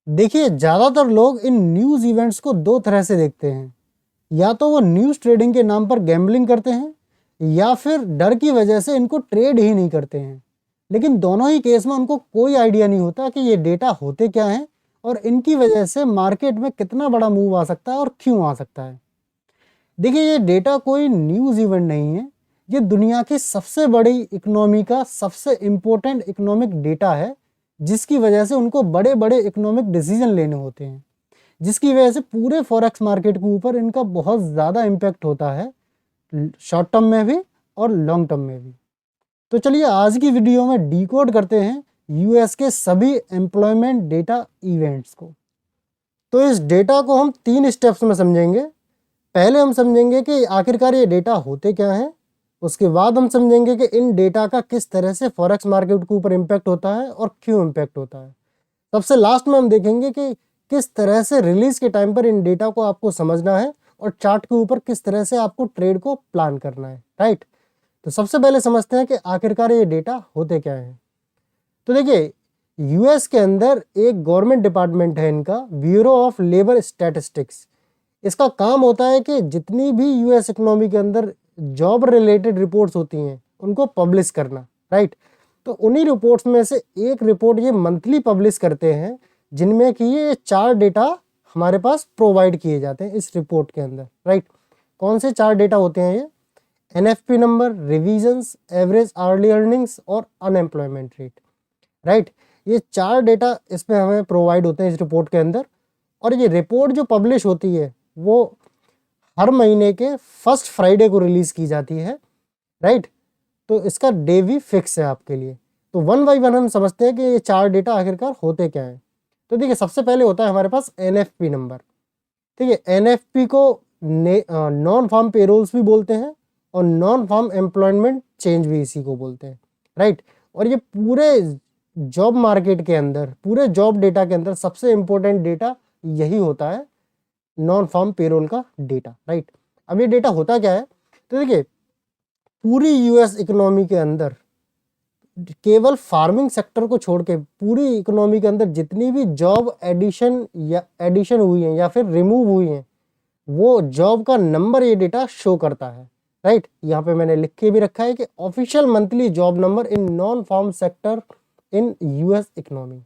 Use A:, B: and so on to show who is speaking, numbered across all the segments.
A: देखिए, ज़्यादातर लोग इन न्यूज़ इवेंट्स को दो तरह से देखते हैं। या तो वो न्यूज़ ट्रेडिंग के नाम पर गैम्बलिंग करते हैं, या फिर डर की वजह से इनको ट्रेड ही नहीं करते हैं। लेकिन दोनों ही केस में उनको कोई आइडिया नहीं होता कि ये डेटा होते क्या हैं और इनकी वजह से मार्केट में कितना बड़ा मूव आ सकता है और क्यों आ सकता है। देखिए, ये डेटा कोई न्यूज़ इवेंट नहीं है। ये दुनिया की सबसे बड़ी इकोनॉमी का सबसे इम्पोर्टेंट इकोनॉमिक डेटा है, जिसकी वजह से उनको बड़े बड़े इकोनॉमिक डिसीजन लेने होते हैं, जिसकी वजह से पूरे फॉरेक्स मार्केट के ऊपर इनका बहुत ज़्यादा इम्पैक्ट होता है, शॉर्ट टर्म में भी और लॉन्ग टर्म में भी। तो चलिए आज की वीडियो में डिकोड करते हैं यूएस के सभी एम्प्लॉयमेंट डेटा इवेंट्स को। तो इस डेटा को हम 3 स्टेप्स में समझेंगे। पहले हम समझेंगे कि आखिरकार ये डेटा होते क्या हैं। उसके बाद हम समझेंगे कि इन डेटा का किस तरह से फॉरेक्स मार्केट के ऊपर इम्पैक्ट होता है और क्यों इम्पैक्ट होता है। सबसे लास्ट में हम देखेंगे कि किस तरह से रिलीज के टाइम पर इन डेटा को आपको समझना है और चार्ट के ऊपर किस तरह से आपको ट्रेड को प्लान करना है, राइट। तो सबसे पहले समझते हैं कि आखिरकार ये डेटा होते क्या है। तो देखिए, यूएस के अंदर एक गवर्नमेंट डिपार्टमेंट है इनका, ब्यूरो ऑफ लेबर स्टैटिस्टिक्स। इसका काम होता है कि जितनी भी यूएस इकोनॉमी के अंदर जॉब रिलेटेड रिपोर्ट्स होती हैं उनको पब्लिश करना, राइट। तो उन्हीं रिपोर्ट्स में से एक रिपोर्ट ये मंथली पब्लिश करते हैं, जिनमें कि ये 4 डेटा हमारे पास प्रोवाइड किए जाते हैं इस रिपोर्ट के अंदर, राइट। कौन से 4 डेटा होते हैं ये? NFP number, revisions, average hourly earnings और अनएम्प्लॉयमेंट रेट, राइट। ये 4 डेटा इसमें हमें प्रोवाइड होते हैं इस रिपोर्ट के अंदर। और ये रिपोर्ट जो पब्लिश होती है वो हर महीने के फर्स्ट फ्राइडे को रिलीज की जाती है, राइट। तो इसका डे भी फिक्स है आपके लिए। तो वन बाई वन हम समझते हैं कि ये 4 डेटा आखिरकार होते क्या हैं। तो देखिए, सबसे पहले होता है हमारे पास एनएफपी नंबर। ठीक है, एनएफपी को नॉन फार्म पेरोल्स भी बोलते हैं और नॉन फार्म एम्प्लॉयमेंट चेंज भी इसी को बोलते हैं, राइट। और ये पूरे जॉब मार्केट के अंदर, पूरे जॉब डेटा के अंदर सबसे इंपॉर्टेंट डेटा यही होता है, नॉन फार्म पेरोल का डेटा, राइट। अब ये डेटा होता क्या है? तो देखिए, पूरी यूएस इकोनॉमी के अंदर केवल फार्मिंग सेक्टर को छोड़ के पूरी इकोनॉमी के अंदर जितनी भी जॉब एडिशन हुई है या फिर रिमूव हुई है, वो जॉब का नंबर ये डेटा शो करता है, राइट। यहाँ पे मैंने लिख के भी रखा है कि official monthly job number in non farm sector in US economy.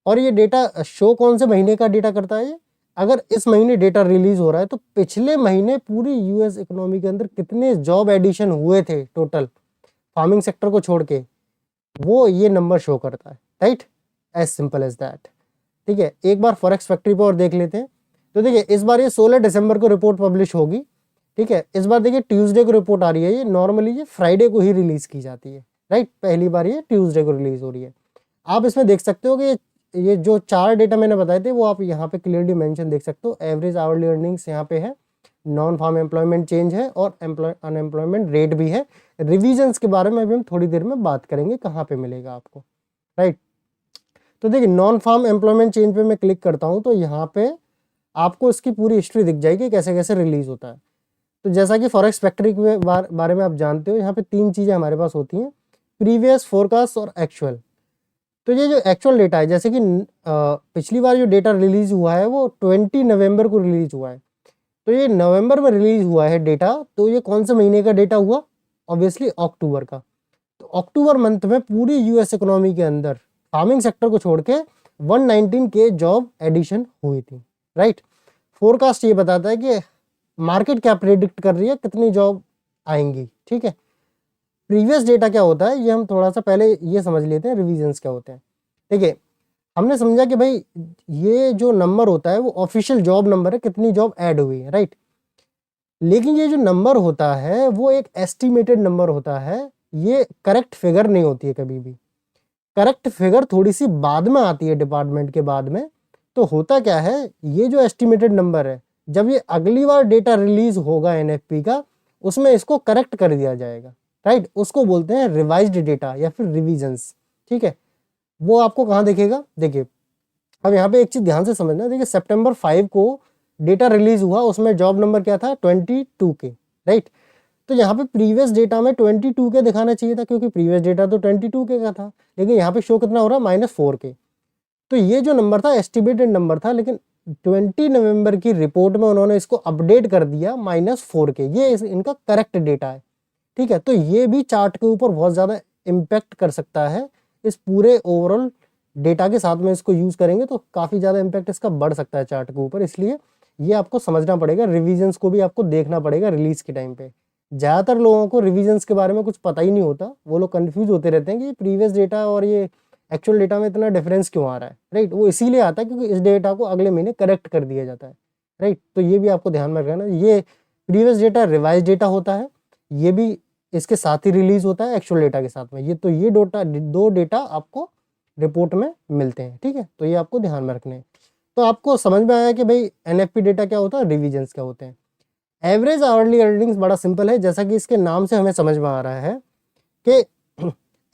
A: और ये डेटा शो कौन से महीने का डेटा करता है? अगर इस महीने डेटा रिलीज हो रहा है तो पिछले महीने पूरी यूएस इकोनॉमी के अंदर कितने जॉब एडिशन हुए थे टोटल, फार्मिंग सेक्टर को छोड़ के, वो ये नंबर शो करता है, right. As simple as that. ठीक है, एक बार फॉरेक्स फैक्ट्री पर और देख लेते हैं। तो देखिए, इस बार ये 16 दिसंबर को रिपोर्ट पब्लिश होगी। ठीक है, इस बार देखिए ट्यूसडे को रिपोर्ट आ रही है। ये नॉर्मली ये फ्राइडे को ही रिलीज की जाती है, राइट। पहली बार ये ट्यूसडे को रिलीज हो रही है। आप इसमें देख सकते हो कि ये जो 4 डेटा मैंने बताए थे वो आप यहाँ पे क्लियरली मेंशन देख सकते हो। एवरेज आवरली अर्निंग्स यहाँ पे है, नॉन फार्म एम्प्लॉयमेंट चेंज है और अनएम्प्लॉयमेंट रेट भी है। रिविजन्स के बारे में भी हम थोड़ी देर में बात करेंगे, कहाँ पे मिलेगा आपको, राइट। तो देखिए, नॉन फार्म एम्प्लॉयमेंट चेंज पे मैं क्लिक करता हूँ तो यहाँ पे आपको इसकी पूरी हिस्ट्री दिख जाएगी, कैसे कैसे रिलीज होता है। तो जैसा कि फॉरेक्स फैक्ट्री के बारे में आप जानते हो, यहाँ पे 3 चीज़ें हमारे पास होती हैं, प्रीवियस, फोरकास्ट और एक्चुअल। तो ये जो एक्चुअल डेटा है, जैसे कि पिछली बार जो डेटा रिलीज हुआ है वो 20 नवंबर को रिलीज हुआ है। तो ये नवंबर में रिलीज हुआ है डेटा, तो ये कौन से महीने का डेटा हुआ? ऑब्वियसली अक्टूबर का। तो अक्टूबर मंथ में पूरी यूएस इकोनॉमी के अंदर फार्मिंग सेक्टर को छोड़ के 119 के जॉब एडिशन हुई थी, राइट। फोरकास्ट ये बताता है कि मार्केट क्या प्रेडिक्ट कर रही है, कितनी जॉब आएंगी, ठीक है। प्रीवियस डेटा क्या होता है ये हम थोड़ा सा पहले ये समझ लेते हैं, रिविजन्स क्या होते हैं। देखिए, हमने समझा कि भाई ये जो नंबर होता है वो ऑफिशियल जॉब नंबर है, कितनी जॉब ऐड हुई है, राइट। लेकिन ये जो नंबर होता है वो एक एस्टिमेटेड नंबर होता है, ये करेक्ट फिगर नहीं होती है कभी भी। करेक्ट फिगर थोड़ी सी बाद में आती है, डिपार्टमेंट के बाद में। तो होता क्या है, ये जो एस्टिमेटेड नंबर है, जब ये अगली बार डेटा रिलीज होगा एनएफपी का, उसमें इसको करेक्ट कर दिया जाएगा, राइट। उसको बोलते हैं रिवाइज्ड डेटा या फिर रिविजन्स, ठीक है। वो आपको कहाँ दिखेगा? देखिए, अब यहाँ पे एक चीज ध्यान से समझना। देखिए, सितंबर 5 को डेटा रिलीज हुआ, उसमें जॉब नंबर क्या था? 22 के, राइट। तो यहाँ पे प्रीवियस डेटा में 22 के दिखाना चाहिए था, क्योंकि प्रीवियस डेटा तो 22 के का था, लेकिन यहाँ पे शो कितना हो रहा है? -4 के।
B: तो ये जो नंबर था एस्टिमेटेड नंबर था, लेकिन 20 नवंबर की रिपोर्ट में उन्होंने इसको अपडेट कर दिया -4 के। ये इनका करेक्ट डेटा है, ठीक है। तो ये भी चार्ट के ऊपर बहुत ज़्यादा इम्पैक्ट कर सकता है। इस पूरे ओवरऑल डेटा के साथ में इसको यूज़ करेंगे तो काफ़ी ज़्यादा इम्पैक्ट इसका बढ़ सकता है चार्ट के ऊपर, इसलिए ये आपको समझना पड़ेगा। रिविजन्स को भी आपको देखना पड़ेगा रिलीज के टाइम पे। ज़्यादातर लोगों को रिविजन्स के बारे में कुछ पता ही नहीं होता, वो लोग कंफ्यूज होते रहते हैं कि प्रीवियस डेटा और ये एक्चुअल डेटा में इतना डिफरेंस क्यों आ रहा है, राइट। वो इसीलिए आता है क्योंकि इस डेटा को अगले महीने करेक्ट कर दिया जाता है, राइट। तो ये भी आपको ध्यान में रखना, ये प्रीवियस डेटा रिवाइज डेटा होता है, ये भी इसके साथ ही रिलीज होता है एक्चुअल डेटा के साथ में। ये तो ये दो डेटा आपको रिपोर्ट में मिलते हैं, ठीक है। तो ये आपको ध्यान में रखने हैं। तो आपको समझ में आया कि भाई एनएफपी डेटा क्या होता है, रिविजन्स क्या होते हैं। एवरेज आवरली अर्निंग्स बड़ा सिंपल है, जैसा कि इसके नाम से हमें समझ में आ रहा है कि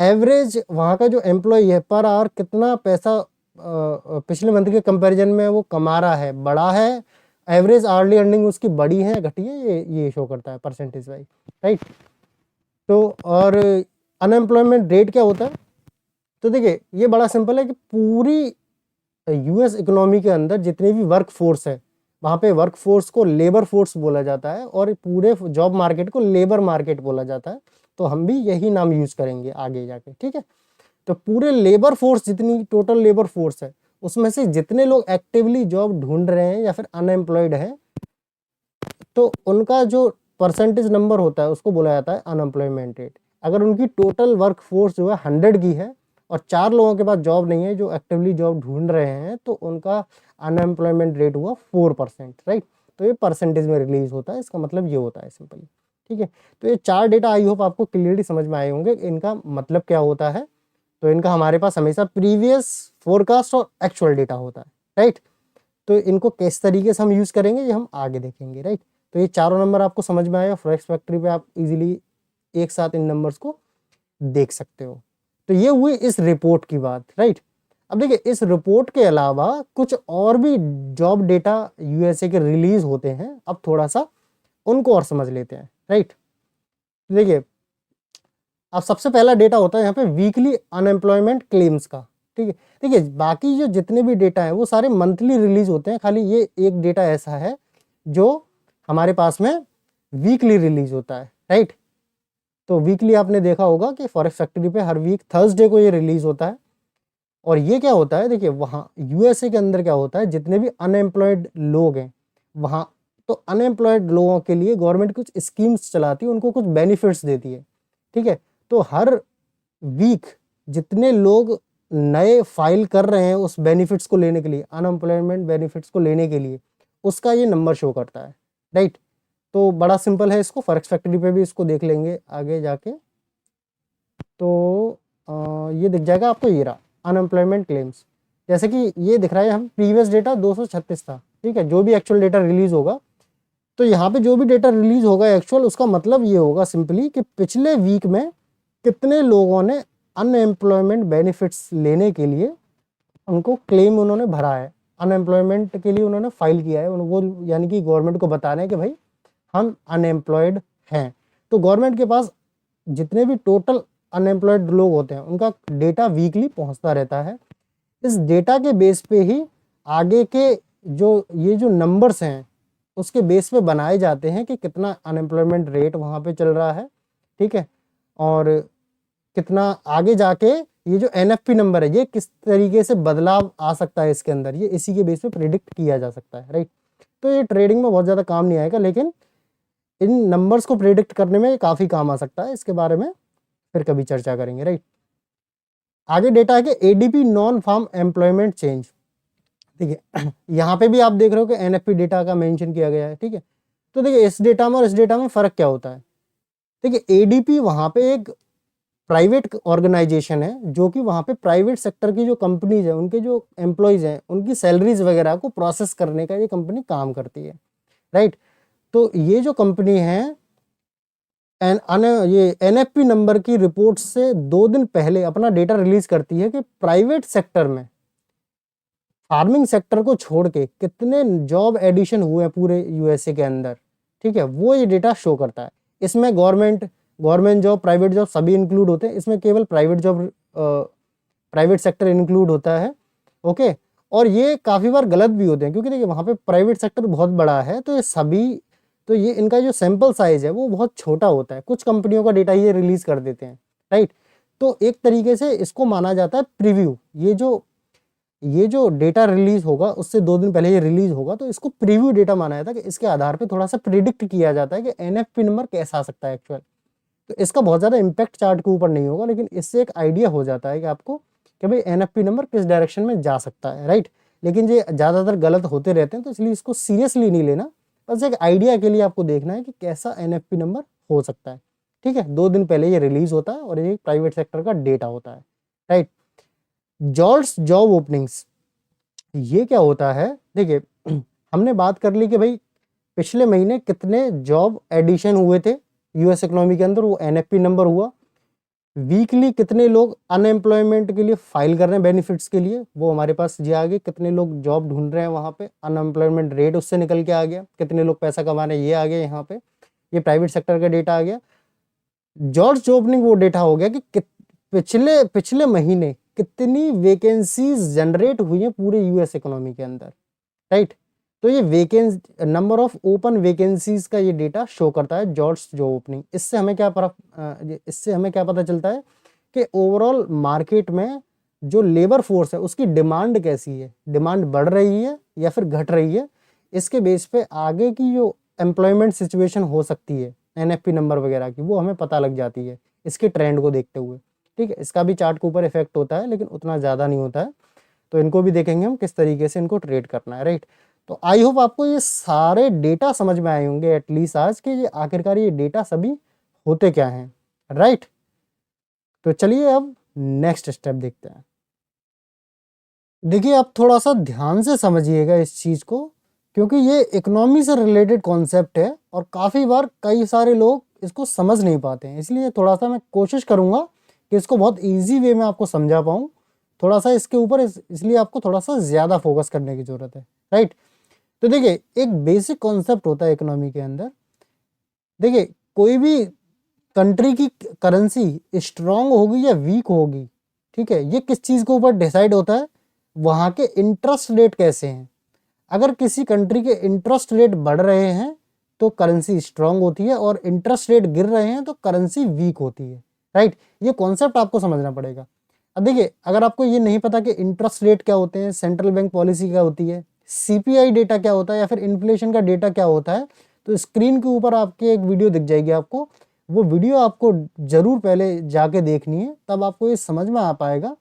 B: एवरेज वहाँ का जो एम्प्लॉय है पर आवर कितना पैसा पिछले मंथ के कंपैरिजन में वो कमा रहा है, बढ़ा है, एवरेज आवरली अर्निंग उसकी बड़ी है घटी है, ये शो करता है परसेंटेज वाइज, राइट। तो और अनएम्प्लॉयमेंट रेट क्या होता है, तो देखिए ये बड़ा सिंपल है कि पूरी यूएस इकोनॉमी के अंदर जितनी भी वर्क फोर्स है वहाँ पे वर्क फोर्स को लेबर फोर्स बोला जाता है और पूरे जॉब मार्केट को लेबर मार्केट बोला जाता है। तो हम भी यही नाम यूज करेंगे आगे जाके, ठीक है। तो पूरे लेबर फोर्स, जितनी टोटल लेबर फोर्स है उसमें से जितने लोग एक्टिवली जॉब ढूंढ रहे हैं या फिर अनएम्प्लॉयड हैं, तो उनका जो परसेंटेज नंबर होता है उसको बोला जाता है अनएम्प्लॉयमेंट रेट। अगर उनकी टोटल वर्क फोर्स जो है 100 की है और 4 लोगों के पास जॉब नहीं है जो एक्टिवली जॉब ढूंढ रहे हैं, तो उनका अनएम्प्लॉयमेंट रेट हुआ 4%, राइट। तो ये परसेंटेज में रिलीज होता है, इसका मतलब ये होता है सिंपली, ठीक है। तो ये 4 डेटा आई होप आपको क्लियरली समझ में आए होंगे इनका मतलब क्या होता है। तो इनका हमारे पास हमेशा प्रीवियस, फोरकास्ट और एक्चुअल डेटा होता है, राइट। तो इनको किस तरीके से हम यूज करेंगे ये हम आगे देखेंगे, राइट। तो ये चारों नंबर आपको समझ में आया, फॉरेक्स फैक्ट्री पे आप इजीली एक साथ इन नंबर्स को देख सकते हो। तो ये हुई इस रिपोर्ट की बात, राइट। अब देखिए इस रिपोर्ट के अलावा कुछ और भी जॉब डेटा यूएसए के रिलीज होते हैं, अब थोड़ा सा उनको और समझ लेते हैं, राइट। देखिए अब सबसे पहला डेटा होता है यहाँ पे वीकली अनएम्प्लॉयमेंट क्लेम्स का, ठीक है। देखिए बाकी जो जितने भी डेटा हैं वो सारे मंथली रिलीज होते हैं, खाली ये एक डेटा ऐसा है जो हमारे पास में वीकली रिलीज होता है, राइट। तो वीकली आपने देखा होगा कि फॉरेक्स फैक्ट्री पे हर वीक थर्सडे को ये रिलीज होता है। और ये क्या होता है, देखिए वहाँ यूएसए के अंदर क्या होता है, जितने भी अनएम्प्लॉयड लोग हैं वहाँ, तो अनएम्प्लॉयड लोगों के लिए गवर्नमेंट कुछ स्कीम्स चलाती है, उनको कुछ बेनिफिट्स देती है, ठीक है। तो हर वीक जितने लोग नए फाइल कर रहे हैं उस बेनिफिट्स को लेने के लिए, अनएम्प्लॉयमेंट बेनिफिट्स को लेने के लिए, उसका ये नंबर शो करता है, राइट। तो बड़ा सिंपल है, इसको फॉरेक्स फैक्ट्री पे भी इसको देख लेंगे आगे जाके। तो ये दिख जाएगा आपको, ये रहा अनएम्प्लॉयमेंट क्लेम्स। जैसे कि ये दिख रहा है हम प्रीवियस डेटा 236 था, ठीक है, जो भी एक्चुअल डेटा रिलीज होगा। तो यहाँ पे जो भी डेटा रिलीज होगा एक्चुअल, उसका मतलब ये होगा सिंपली कि पिछले वीक में कितने लोगों ने अनएम्प्लॉयमेंट बेनिफिट्स लेने के लिए उनको क्लेम उन्होंने भरा है, अनएम्प्लॉयमेंट के लिए उन्होंने फाइल किया है, वो यानी कि गवर्नमेंट को बता रहे हैं कि भाई हम अनएम्प्लॉयड हैं। तो गवर्नमेंट के पास जितने भी टोटल अनएम्प्लॉयड लोग होते हैं उनका डेटा वीकली पहुंचता रहता है। इस डेटा के बेस पे ही आगे के ये जो नंबर्स हैं उसके बेस पे बनाए जाते हैं कि कितना अनएम्प्लॉयमेंट रेट वहाँ पे चल रहा है, ठीक है, और कितना आगे जाके ये जो एनएफपी नंबर है ये किस तरीके से बदलाव आ सकता है इसके अंदर, ये इसी के बेस पे प्रिडिक्ट किया जा सकता है, राइट। तो ये ट्रेडिंग में बहुत ज़्यादा काम नहीं आएगा, लेकिन इन नंबर्स को प्रिडिक्ट करने में काफ़ी काम आ सकता है। इसके बारे में फिर कभी चर्चा करेंगे, राइट। आगे डेटा है कि ADP non farm employment change, ठीक है। यहाँ पे भी आप देख रहे हो कि एनएफपी डेटा का मेंशन किया गया है, ठीक है। तो देखिए इस डेटा में और इस डेटा में फ़र्क क्या होता है। देखिए एडीपी वहाँ पे एक प्राइवेट ऑर्गेनाइजेशन है जो कि वहाँ पे प्राइवेट सेक्टर की जो कंपनीज है उनके जो एम्प्लॉयज़ हैं उनकी सैलरीज वगैरह को प्रोसेस करने का ये कंपनी काम करती है, राइट। तो ये जो कंपनी है ये एनएफपी नंबर की रिपोर्ट से 2 दिन पहले अपना डेटा रिलीज करती है कि प्राइवेट सेक्टर में फार्मिंग सेक्टर को छोड़ के कितने जॉब एडिशन हुए हैं पूरे यूएसए के अंदर, ठीक है, वो ये डेटा शो करता है। इसमें गवर्नमेंट जॉब, प्राइवेट जॉब सभी इंक्लूड होते हैं, इसमें केवल private job, private sector include होता है। ओके। और ये काफ़ी बार गलत भी होते हैं, क्योंकि देखिए वहाँ पे प्राइवेट सेक्टर बहुत बड़ा है, तो ये इनका जो सैंपल साइज है वो बहुत छोटा होता है। कुछ कंपनियों का डेटा ये रिलीज कर देते हैं, राइट। तो एक तरीके से इसको माना जाता है प्रीव्यू। ये जो डेटा रिलीज होगा उससे 2 दिन पहले ये रिलीज होगा, तो इसको प्रीव्यू डेटा माना जाता है कि इसके आधार पे थोड़ा सा प्रिडिक्ट किया जाता है कि एनएफपी नंबर कैसा आ सकता है एक्चुअल। तो इसका बहुत ज़्यादा इम्पैक्ट चार्ट के ऊपर नहीं होगा, लेकिन इससे एक आइडिया हो जाता है कि आपको कि भाई एनएफपी नंबर किस डायरेक्शन में जा सकता है, राइट। लेकिन ये ज़्यादातर गलत होते रहते हैं, तो इसलिए इसको सीरियसली नहीं लेना। बस एक आइडिया के लिए आपको देखना है कि कैसा एनएफपी नंबर हो सकता है, ठीक है। 2 दिन पहले ये रिलीज होता है और ये प्राइवेट सेक्टर का डेटा होता है, राइट। जॉल्ट्स जॉब ओपनिंग्स, ये क्या होता है? देखिए हमने बात कर ली कि भाई पिछले महीने कितने जॉब एडिशन हुए थे यूएस इकोनॉमी के अंदर, वो एनएफपी नंबर हुआ। वीकली कितने लोग अनएम्प्लॉयमेंट के लिए फाइल कर रहे हैं बेनिफिट्स के लिए, वो हमारे पास ये आ गए। कितने लोग जॉब ढूंढ रहे हैं वहाँ पे, अनएम्प्लॉयमेंट रेट उससे निकल के आ गया। कितने लोग पैसा कमा रहे हैं ये आ गया यहाँ पे, ये प्राइवेट सेक्टर का डेटा आ गया। जॉब्स ओपनिंग वो डेटा हो गया कि पिछले महीने कितनी वैकेंसीज जनरेट हुई हैं पूरे यूएस इकोनॉमी के अंदर, राइट। तो ये vacancy number of open vacancies का ये डेटा शो करता है जॉब्स जॉब ओपनिंग। इससे हमें क्या पता चलता है कि ओवरऑल मार्केट में जो लेबर फोर्स है उसकी डिमांड कैसी है, डिमांड बढ़ रही है या फिर घट रही है। इसके बेस पे आगे की जो एम्प्लॉयमेंट सिचुएशन हो सकती है एनएफपी नंबर वगैरह की, वो हमें पता लग जाती है इसके ट्रेंड को देखते हुए, ठीक है। इसका भी चार्ट के ऊपर इफेक्ट होता है, लेकिन उतना ज़्यादा नहीं होता है। तो इनको भी देखेंगे हम किस तरीके से इनको ट्रेड करना है, राइट। तो आई होप आपको ये सारे डेटा समझ में आए होंगे एटलीस्ट आज के, ये आखिरकार ये डेटा सभी होते क्या हैं, राइट। तो चलिए अब नेक्स्ट स्टेप देखते हैं। देखिए आप थोड़ा सा ध्यान से समझिएगा इस चीज़ को, क्योंकि ये इकोनॉमी से रिलेटेड कॉन्सेप्ट है और काफ़ी बार कई सारे लोग इसको समझ नहीं पाते हैं। इसलिए थोड़ा सा मैं कोशिश करूँगा कि इसको बहुत ईजी वे में आपको समझा पाऊँ। थोड़ा सा इसके ऊपर इसलिए आपको थोड़ा सा ज़्यादा फोकस करने की ज़रूरत है, राइट। तो देखिए एक बेसिक कॉन्सेप्ट होता है इकोनॉमी के अंदर। देखिए कोई भी कंट्री की करेंसी स्ट्रांग होगी या वीक होगी, ठीक है, ये किस चीज़ के ऊपर डिसाइड होता है? वहाँ के इंटरेस्ट रेट कैसे हैं। अगर किसी कंट्री के इंटरेस्ट रेट बढ़ रहे हैं तो करेंसी स्ट्रांग होती है, और इंटरेस्ट रेट गिर रहे हैं तो करेंसी वीक होती है, राइट। ये कॉन्सेप्ट आपको समझना पड़ेगा। अब देखिए अगर आपको ये नहीं पता कि इंटरेस्ट रेट क्या होते हैं, सेंट्रल बैंक पॉलिसी क्या होती है, सीपीआई डेटा क्या होता है, या फिर इन्फ्लेशन का डेटा क्या होता है, तो स्क्रीन के ऊपर आपके एक वीडियो दिख जाएगी आपको। वो वीडियो आपको जरूर पहले जाके देखनी है, तब आपको ये समझ में आ पाएगा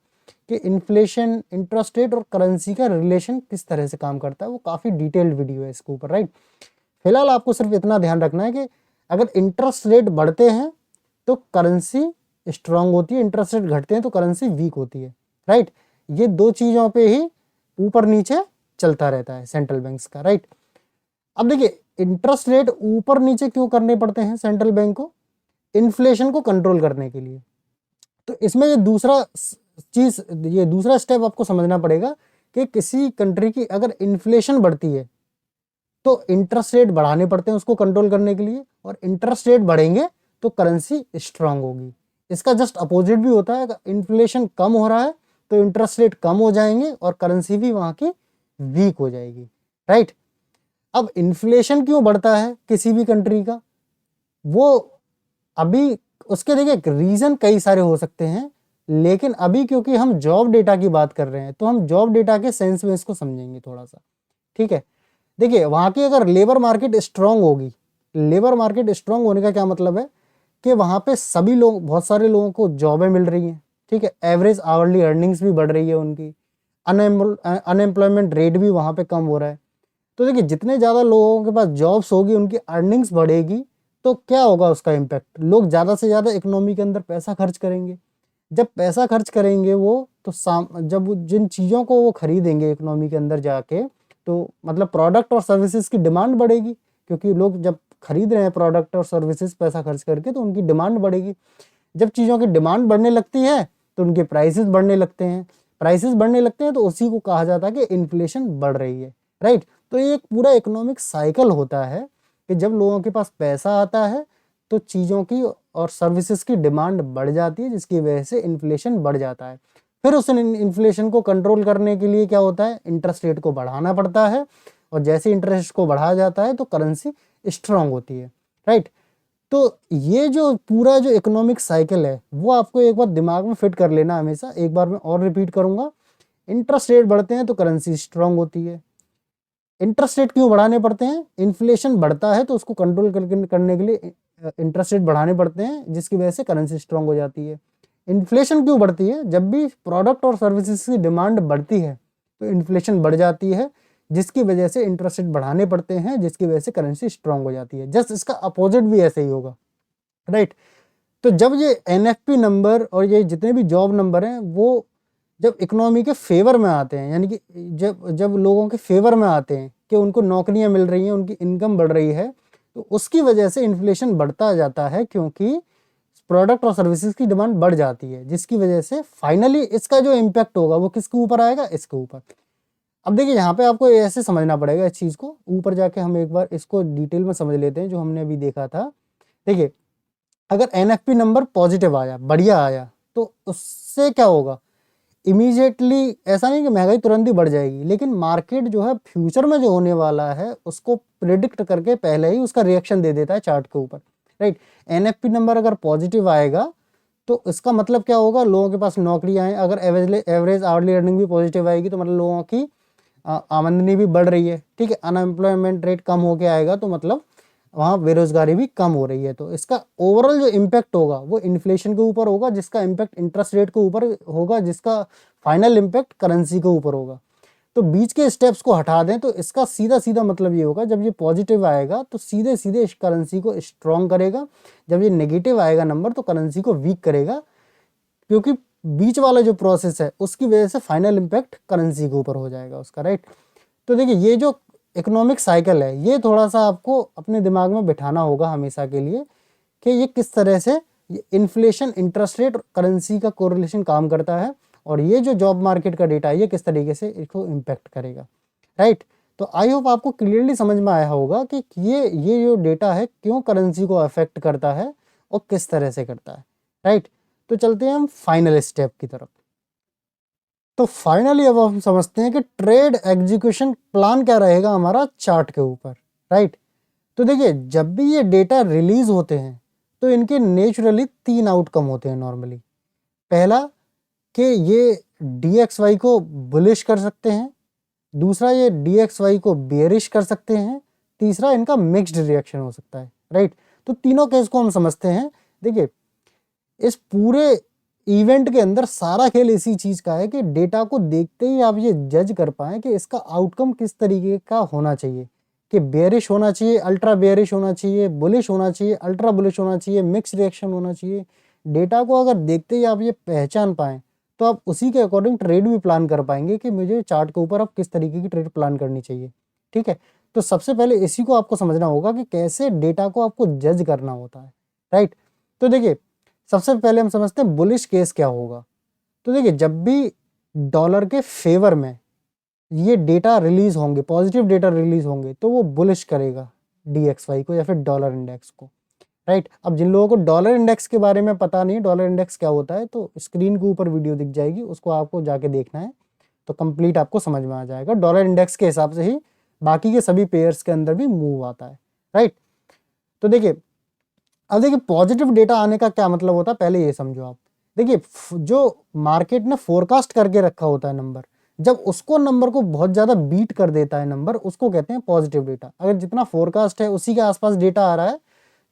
B: कि इन्फ्लेशन, इंटरेस्ट रेट और करेंसी का रिलेशन किस तरह से काम करता है। वो काफ़ी डिटेल्ड वीडियो है इसके ऊपर, राइट। फिलहाल आपको सिर्फ इतना ध्यान रखना है कि अगर इंटरेस्ट रेट बढ़ते हैं तो करेंसी स्ट्रांग होती है, इंटरेस्ट रेट घटते हैं तो करेंसी वीक होती है, राइट। ये 2 चीज़ों पे ही ऊपर नीचे चलता रहता है सेंट्रल बैंक्स का, राइट। अब देखिए इंटरेस्ट रेट ऊपर नीचे क्यों करने पड़ते हैं सेंट्रल बैंक को? इन्फ्लेशन को कंट्रोल करने के लिए। तो इसमें ये दूसरा स्टेप आपको समझना पड़ेगा कि किसी कंट्री की अगर इन्फ्लेशन बढ़ती है तो इंटरेस्ट रेट बढ़ाने पड़ते हैं उसको कंट्रोल करने के लिए, और इंटरेस्ट रेट बढ़ेंगे तो करेंसी स्ट्रांग होगी। इसका जस्ट अपोजिट भी होता है, इन्फ्लेशन कम हो रहा है तो इंटरेस्ट रेट कम हो जाएंगे और करेंसी भी वहाँ की वीक हो जाएगी, राइट। अब इन्फ्लेशन क्यों बढ़ता है किसी भी कंट्री का, वो अभी उसके देखिए रीजन कई सारे हो सकते हैं, लेकिन अभी क्योंकि हम जॉब डेटा की बात कर रहे हैं तो हम जॉब डेटा के सेंस में इसको समझेंगे थोड़ा सा, ठीक है। देखिए वहाँ की अगर लेबर मार्केट स्ट्रांग होगी, लेबर मार्केट स्ट्रांग होने का क्या मतलब है कि वहाँ पे सभी लोग, बहुत सारे लोगों को जॉबें मिल रही हैं, ठीक है। एवरेज आवरली अर्निंग्स भी बढ़ रही है उनकी, अनएम्प्लॉयमेंट रेट भी वहाँ पे कम हो रहा है। तो देखिए जितने ज़्यादा लोगों के पास जॉब्स होगी उनकी अर्निंग्स बढ़ेगी, तो क्या होगा उसका इम्पैक्ट? लोग ज़्यादा से ज़्यादा इकोनॉमी के अंदर पैसा खर्च करेंगे। जब पैसा खर्च करेंगे वो तो जब जिन चीज़ों को वो खरीदेंगे इकोनॉमी के अंदर जाके, तो मतलब प्रोडक्ट और सर्विसेज की डिमांड बढ़ेगी, क्योंकि लोग जब खरीद रहे हैं प्रोडक्ट और सर्विसेज पैसा खर्च करके तो उनकी डिमांड बढ़ेगी। जब चीज़ों की डिमांड बढ़ने लगती है तो उनके प्राइसेस बढ़ने लगते हैं, प्राइसेस बढ़ने लगते हैं तो उसी को कहा जाता है कि इन्फ्लेशन बढ़ रही है, राइट। तो ये एक पूरा इकोनॉमिक साइकिल होता है कि जब लोगों के पास पैसा आता है तो चीज़ों की और सर्विसेज की डिमांड बढ़ जाती है, जिसकी वजह से इन्फ्लेशन बढ़ जाता है। फिर उस इन्फ्लेशन को कंट्रोल करने के लिए क्या होता है, इंटरेस्ट रेट को बढ़ाना पड़ता है, और जैसे इंटरेस्ट को बढ़ाया जाता है तो करेंसी स्ट्रांग होती है, राइट। तो ये जो पूरा जो इकोनॉमिक साइकिल है वो आपको एक बार दिमाग में फिट कर लेना हमेशा। एक बार मैं और रिपीट करूंगा, इंटरेस्ट रेट बढ़ते हैं तो करेंसी स्ट्रांग होती है। इंटरेस्ट रेट क्यों बढ़ाने पड़ते हैं, इन्फ्लेशन बढ़ता है तो उसको कंट्रोल करने के लिए इंटरेस्ट रेट बढ़ाने पड़ते हैं, जिसकी वजह से करेंसी स्ट्रांग हो जाती है। इन्फ्लेशन क्यों बढ़ती है, जब भी प्रोडक्ट और सर्विसेज की डिमांड बढ़ती है तो इन्फ्लेशन बढ़ जाती है, जिसकी वजह से इंटरेस्ट रेट बढ़ाने पड़ते हैं, जिसकी वजह से करेंसी स्ट्रांग हो जाती है। जस्ट इसका अपोजिट भी ऐसे ही होगा, राइट। तो जब ये एनएफपी नंबर और ये जितने भी जॉब नंबर हैं वो जब इकोनॉमी के फेवर में आते हैं, यानी कि जब जब लोगों के फेवर में आते हैं कि उनको नौकरियां मिल रही हैं, उनकी इनकम बढ़ रही है, तो उसकी वजह से इन्फ्लेशन बढ़ता जाता है, क्योंकि प्रोडक्ट और सर्विसेज की डिमांड बढ़ जाती है, जिसकी वजह से फाइनली इसका जो इम्पैक्ट होगा वो किसके ऊपर आएगा, इसके ऊपर। अब देखिए यहाँ पे आपको ऐसे समझना पड़ेगा इस चीज़ को, ऊपर जाके हम एक बार इसको डिटेल में समझ लेते हैं जो हमने अभी देखा था। देखिए अगर एनएफपी नंबर पॉजिटिव आया, बढ़िया आया, तो उससे क्या होगा, इमीडिएटली ऐसा नहीं कि महंगाई तुरंत ही बढ़ जाएगी, लेकिन मार्केट जो है फ्यूचर में जो होने वाला है उसको प्रिडिक्ट करके पहले ही उसका रिएक्शन दे देता है चार्ट के ऊपर, राइट। एनएफपी नंबर अगर पॉजिटिव आएगा तो इसका मतलब क्या होगा, लोगों के पास नौकरियां हैं। अगर एवरेज आवरली अर्निंग भी पॉजिटिव आएगी तो मतलब लोगों की आमदनी भी बढ़ रही है, ठीक है। अनएम्प्लॉयमेंट रेट कम होके आएगा तो मतलब वहाँ बेरोजगारी भी कम हो रही है। तो इसका ओवरऑल जो इम्पैक्ट होगा वो इन्फ्लेशन के ऊपर होगा, जिसका इम्पैक्ट इंटरेस्ट रेट के ऊपर होगा, जिसका फाइनल इम्पैक्ट करेंसी के ऊपर होगा। तो बीच के स्टेप्स को हटा दें तो इसका सीधा सीधा मतलब ये होगा, जब ये पॉजिटिव आएगा तो सीधे सीधे इस करेंसी को स्ट्रॉन्ग करेगा, जब ये नेगेटिव आएगा नंबर तो करेंसी को वीक करेगा, क्योंकि बीच वाला जो प्रोसेस है उसकी वजह से फाइनल इम्पैक्ट करेंसी के ऊपर हो जाएगा उसका, राइट। तो देखिए ये जो इकोनॉमिक साइकिल है ये थोड़ा सा आपको अपने दिमाग में बिठाना होगा हमेशा के लिए, कि ये किस तरह से इन्फ्लेशन, इंटरेस्ट रेट और करेंसी का कोरिलेशन काम करता है, और ये जो जॉब मार्केट का डेटा है ये किस तरीके से इसको इम्पैक्ट करेगा, राइट। तो आई होप आपको क्लियरली समझ में आया होगा कि ये जो डेटा है क्यों करेंसी को अफेक्ट करता है और किस तरह से करता है, राइट। तो चलते हैं हम फाइनल स्टेप की तरफ। तो फाइनली अब हम समझते हैं कि ट्रेड एग्जीक्यूशन प्लान क्या रहेगा हमारा चार्ट के ऊपर, राइट। तो देखिए जब भी ये डेटा रिलीज होते हैं तो इनके नेचुरली 3 आउटकम होते हैं नॉर्मली। पहला कि ये DXY को बुलिश कर सकते हैं, दूसरा ये DXY को बेयरिश कर सकते हैं, तीसरा इनका मिक्स्ड रिएक्शन हो सकता है, राइट। तो तीनों केस को हम समझते हैं। देखिए इस पूरे इवेंट के अंदर सारा खेल इसी चीज का है कि डेटा को देखते ही आप ये जज कर पाएं कि इसका आउटकम किस तरीके का होना चाहिए, कि बेयरिश होना चाहिए, अल्ट्रा बेयरिश होना चाहिए, बुलिश होना चाहिए, अल्ट्रा बुलिश होना चाहिए, मिक्स रिएक्शन होना चाहिए। डेटा को अगर देखते ही आप ये पहचान पाएं तो आप उसी के अकॉर्डिंग ट्रेड भी प्लान कर पाएंगे कि मुझे चार्ट के ऊपर अब किस तरीके की ट्रेड प्लान करनी चाहिए, ठीक है। तो सबसे पहले इसी को आपको समझना होगा कि कैसे डेटा को आपको जज करना होता है, राइट। तो देखिए सबसे पहले हम समझते हैं बुलिश केस क्या होगा। तो देखिए जब भी डॉलर के फेवर में ये डेटा रिलीज होंगे, पॉजिटिव डेटा रिलीज होंगे, तो वो बुलिश करेगा DXY को या फिर डॉलर इंडेक्स को, राइट। अब जिन लोगों को डॉलर इंडेक्स के बारे में पता नहीं, डॉलर इंडेक्स क्या होता है, तो स्क्रीन के ऊपर वीडियो दिख जाएगी, उसको आपको जाके देखना है तो कंप्लीट आपको समझ में आ जाएगा। डॉलर इंडेक्स के हिसाब से ही बाकी के सभी पेयर्स के अंदर भी मूव आता है, राइट। तो देखिए अब देखिए पॉजिटिव डेटा आने का क्या मतलब होता है, पहले ये समझो आप। देखिए जो मार्केट ने फोरकास्ट करके रखा होता है नंबर, जब उसको नंबर को बहुत ज़्यादा बीट कर देता है नंबर, उसको कहते हैं पॉजिटिव डेटा। अगर जितना फोरकास्ट है उसी के आसपास डेटा आ रहा है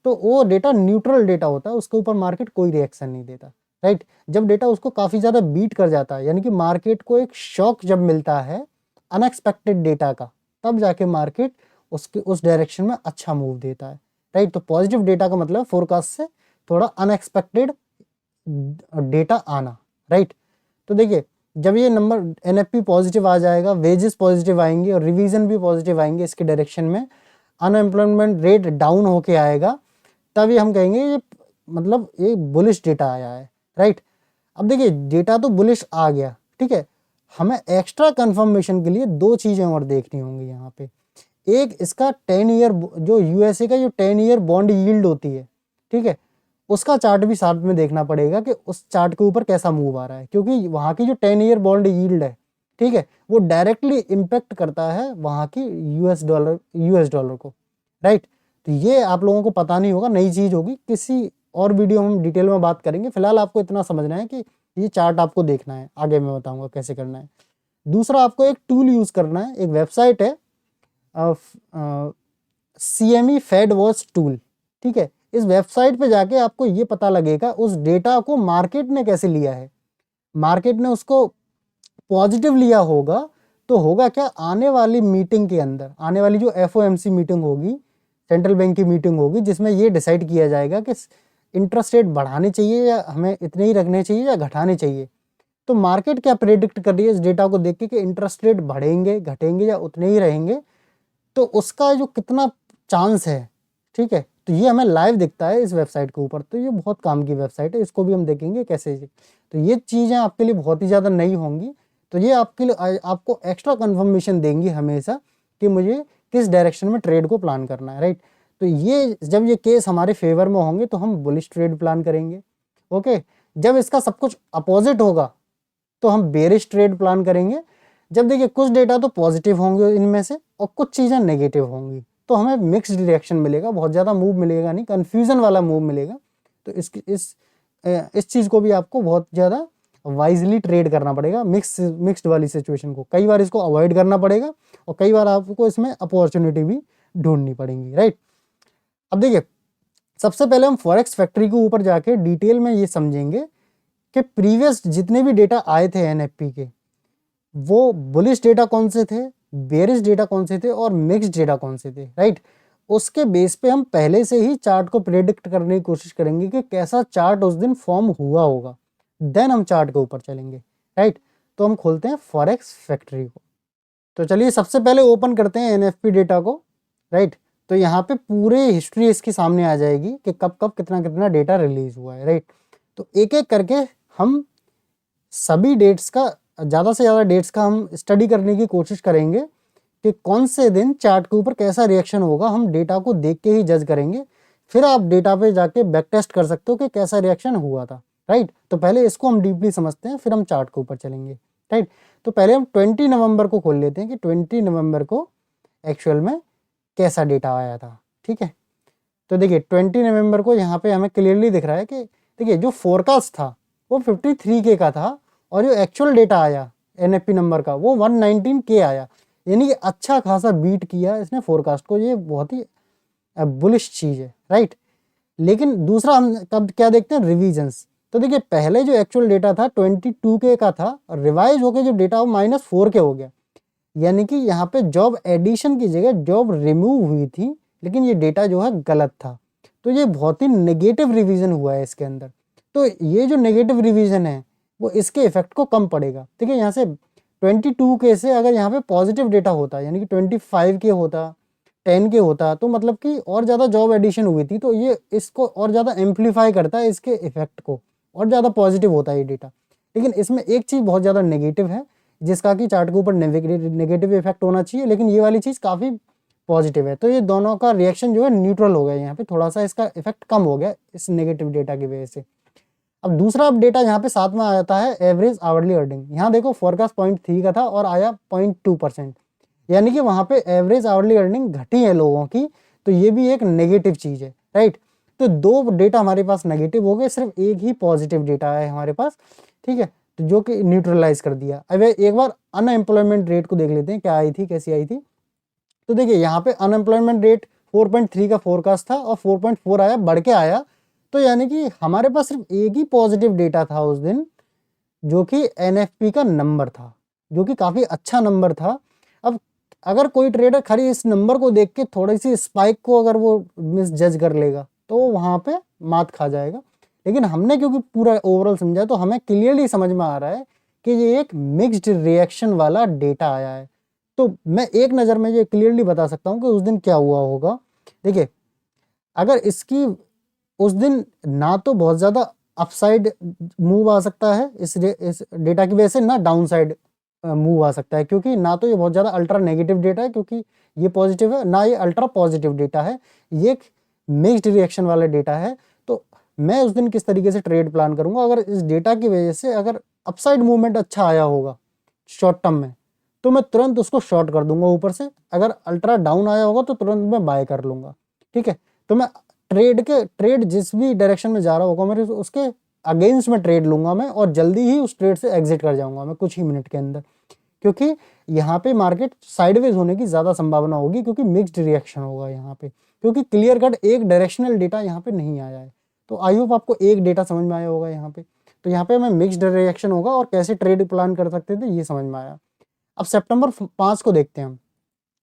B: तो वो डेटा न्यूट्रल डेटा होता है, उसके ऊपर मार्केट कोई रिएक्शन नहीं देता, राइट। जब डेटा उसको काफ़ी ज़्यादा बीट कर जाता है, यानी कि मार्केट को एक शॉक जब मिलता है अनएक्सपेक्टेड डेटा का, तब जाके मार्केट उसके उस डायरेक्शन में अच्छा मूव देता है, राइट। तो पॉजिटिव डेटा का मतलब फोरकास्ट से थोड़ा अनएक्सपेक्टेड डेटा आना, राइट। तो देखिए जब ये नंबर NFP पॉजिटिव आ जाएगा, वेजेस पॉजिटिव आएंगे और रिवीजन भी पॉजिटिव आएंगे इसके डायरेक्शन में, अनएम्प्लॉयमेंट रेट डाउन होके आएगा, तभी हम कहेंगे ये मतलब ये बुलिश डेटा आया है, राइट। अब देखिए डेटा तो बुलिश आ गया, ठीक है। हमें एक्स्ट्रा कंफर्मेशन के लिए 2 चीज़ें और देखनी होंगी यहाँ पे। एक इसका 10 ईयर जो USA का जो 10 ईयर बॉन्ड यील्ड होती है, ठीक है,
A: उसका चार्ट भी साथ में देखना पड़ेगा कि उस चार्ट के ऊपर कैसा मूव आ रहा है, क्योंकि वहाँ की जो 10 ईयर बॉन्ड यील्ड है, ठीक है, वो डायरेक्टली इम्पेक्ट करता है वहाँ की यूएस डॉलर को, राइट। तो ये आप लोगों को पता नहीं होगा, नई चीज़ होगी, किसी और वीडियो में हम डिटेल में बात करेंगे। फिलहाल आपको इतना समझना है कि ये चार्ट आपको देखना है, आगे मैं बताऊंगा कैसे करना है। दूसरा, आपको एक टूल यूज़ करना है, एक वेबसाइट है CME फेड वॉच टूल, ठीक है। इस वेबसाइट पे जाके आपको ये पता लगेगा उस डेटा को मार्केट ने कैसे लिया है। मार्केट ने उसको पॉजिटिव लिया होगा तो होगा क्या, आने वाली मीटिंग के अंदर, आने वाली जो FOMC मीटिंग होगी, सेंट्रल बैंक की मीटिंग होगी, जिसमें ये डिसाइड किया जाएगा कि इंटरेस्ट रेट बढ़ाने चाहिए या हमें इतने ही रखने चाहिए या घटाने चाहिए। तो मार्केट क्या प्रेडिक्ट कर रही है इस डेटा को देख के कि इंटरेस्ट रेट बढ़ेंगे, घटेंगे या उतने ही रहेंगे, तो उसका जो कितना चांस है, ठीक है। तो ये हमें लाइव दिखता है इस वेबसाइट के ऊपर। तो ये बहुत काम की वेबसाइट है, इसको भी हम देखेंगे कैसे। तो ये चीज़ें आपके लिए बहुत ही ज़्यादा नई होंगी, तो ये आपके लिए आपको एक्स्ट्रा कंफर्मेशन देंगी हमेशा कि मुझे किस डायरेक्शन में ट्रेड को प्लान करना है, राइट। तो ये जब ये केस हमारे फेवर में होंगे तो हम बुलिश ट्रेड प्लान करेंगे, ओके। जब इसका सब कुछ अपोजिट होगा तो हम बेरिश ट्रेड प्लान करेंगे। जब देखिए कुछ डेटा तो पॉजिटिव होंगे इनमें से और कुछ चीज़ें नेगेटिव होंगी, तो हमें मिक्स्ड रिएक्शन मिलेगा, बहुत ज़्यादा मूव मिलेगा नहीं, कन्फ्यूज़न वाला मूव मिलेगा। तो इस चीज़ को भी आपको बहुत ज़्यादा वाइजली ट्रेड करना पड़ेगा, मिक्स्ड वाली सिचुएशन को। कई बार इसको अवॉइड करना पड़ेगा और कई बार आपको इसमें अपॉर्चुनिटी भी ढूंढनी पड़ेगी, राइट। अब देखिए, सबसे पहले हम फॉरेक्स फैक्ट्री के ऊपर जाके डिटेल में ये समझेंगे कि प्रीवियस जितने भी डेटा आए थे NFP के, वो बुलिश डेटा कौन से थे, बेरिश डेटा कौन से थे और मिक्स्ड डेटा कौन से थे, राइट। उसके बेस पे हम पहले से ही चार्ट को प्रेडिक्ट करने की कोशिश करेंगे कि कैसा चार्ट उस दिन फॉर्म हुआ होगा, देन हम चार्ट के ऊपर चलेंगे, राइट। तो हम खोलते हैं फॉरेक्स फैक्ट्री को। तो चलिए सबसे पहले ओपन करते हैं NFP डेटा को, राइट। तो यहाँ पे पूरे हिस्ट्री इसकी सामने आ जाएगी कि कब कब कितना कितना डेटा रिलीज हुआ है, राइट। तो एक एक करके हम सभी डेट्स का, ज़्यादा से ज़्यादा डेट्स का हम स्टडी करने की कोशिश करेंगे कि कौन से दिन चार्ट के ऊपर कैसा रिएक्शन होगा। हम डेटा को देख के ही जज करेंगे, फिर आप डेटा पे जाके बैक टेस्ट कर सकते हो कि कैसा रिएक्शन हुआ था, राइट। तो पहले इसको हम डीपली समझते हैं, फिर हम चार्ट के ऊपर चलेंगे, राइट। तो पहले हम 20 नवंबर को खोल लेते हैं कि 20 नवंबर को एक्चुअल में कैसा डेटा आया था, ठीक है। तो देखिए 20 नवंबर को यहाँ पे हमें क्लियरली दिख रहा है कि देखिए जो फोरकास्ट था वो 53K का था और जो एक्चुअल डेटा आया NFP नंबर का वो 119K आया, यानी कि अच्छा खासा बीट किया इसने फोरकास्ट को। ये बहुत ही बुलिश चीज़ है, राइट। लेकिन दूसरा हम कब क्या देखते हैं, रिविजन्स। तो देखिए पहले जो एक्चुअल डेटा था 22K का था और रिवाइज होकर जो डेटा वो -4K हो गया, यानी कि यहाँ पे जॉब एडिशन की जगह जॉब रिमूव हुई थी, लेकिन ये डेटा जो है गलत था। तो ये बहुत ही नेगेटिव रिवीजन हुआ है इसके अंदर। तो ये जो नेगेटिव रिवीजन है वो इसके इफेक्ट को कम पड़ेगा। देखिए यहाँ से 22K से अगर यहाँ पे पॉजिटिव डेटा होता, यानी कि 25K होता, 10K होता, तो मतलब कि और ज़्यादा जॉब एडिशन हुई थी, तो ये इसको और ज़्यादा एम्पलीफाई करता है, इसके इफेक्ट को, और ज़्यादा पॉजिटिव होता है ये डेटा। लेकिन इसमें एक चीज़ बहुत ज़्यादा नेगेटिव है, जिसका कि चार्ट के ऊपर नेगेटिव इफेक्ट होना चाहिए, लेकिन ये वाली चीज़ काफ़ी पॉजिटिव है। तो ये दोनों का रिएक्शन जो है न्यूट्रल हो गया, यहाँ पे थोड़ा सा इसका इफेक्ट कम हो गया इस नेगेटिव डेटा की वजह से। अब दूसरा डेटा यहाँ पे साथ में आता है एवरेज आवरली अर्निंग। यहाँ देखो फोरकास्ट 0.3 का था और आया 0.2%, यानी कि वहाँ पे एवरेज आवरली अर्निंग घटी है लोगों की। तो ये भी एक नेगेटिव चीज़ है, राइट। तो दो डेटा हमारे पास नेगेटिव हो गए, सिर्फ एक ही पॉजिटिव डेटा है हमारे पास, ठीक है, तो जो कि न्यूट्रलाइज कर दिया। अब एक बार अनएम्प्लॉयमेंट रेट को देख लेते हैं, क्या आई थी, कैसी आई थी। तो देखिए यहाँ पे अनएम्प्लॉयमेंट रेट 4.3 का फोरकास्ट था और 4.4 आया, बढ़ के आया। तो यानी कि हमारे पास सिर्फ एक ही पॉजिटिव डेटा था उस दिन, जो कि NFP का नंबर था, जो कि काफ़ी अच्छा नंबर था। अब अगर कोई ट्रेडर खाली इस नंबर को देख के थोड़ी सी स्पाइक को अगर वो मिस जज कर लेगा तो वहाँ पे मात खा जाएगा। लेकिन हमने क्योंकि पूरा ओवरऑल समझा, तो हमें क्लियरली समझ में आ रहा है कि ये एक मिक्स्ड रिएक्शन वाला डेटा आया है। तो मैं एक नज़र में ये क्लियरली बता सकता हूँ कि उस दिन क्या हुआ होगा। देखिए अगर इसकी उस दिन ना तो बहुत ज़्यादा अपसाइड मूव आ सकता है इस डेटा की वजह से, ना डाउन साइड मूव आ सकता है, क्योंकि ना तो ये बहुत ज़्यादा अल्ट्रा नेगेटिव डेटा है क्योंकि ये पॉजिटिव है, ना ये अल्ट्रा पॉजिटिव डेटा है, ये एक मिक्स्ड रिएक्शन वाला डेटा है। तो मैं उस दिन किस तरीके से ट्रेड प्लान करूंगा। अगर इस डेटा की वजह से अगर अपसाइड मूवमेंट अच्छा आया होगा शॉर्ट टर्म में, तो मैं तुरंत उसको शॉर्ट कर दूंगा ऊपर से। अगर अल्ट्रा डाउन आया होगा तो तुरंत मैं बाय कर लूंगा, ठीक है। तो मैं ट्रेड जिस भी डायरेक्शन में जा रहा होगा मेरे उसके अगेंस्ट में ट्रेड लूंगा मैं, और जल्दी ही उस ट्रेड से एग्जिट कर जाऊंगा मैं कुछ ही मिनट के अंदर, क्योंकि यहाँ पे मार्केट साइडवेज होने की ज़्यादा संभावना होगी, क्योंकि मिक्स्ड रिएक्शन होगा यहाँ पे, क्योंकि क्लियर कट एक डायरेक्शनल डेटा यहाँ पे नहीं आया है। तो आई होप आपको एक डेटा समझ में आया होगा यहाँ पे। तो यहाँ पे हमें मिक्स्ड रिएक्शन होगा और कैसे ट्रेड प्लान कर सकते थे ये समझ में आया। अब सितंबर 5 को देखते हैं हम।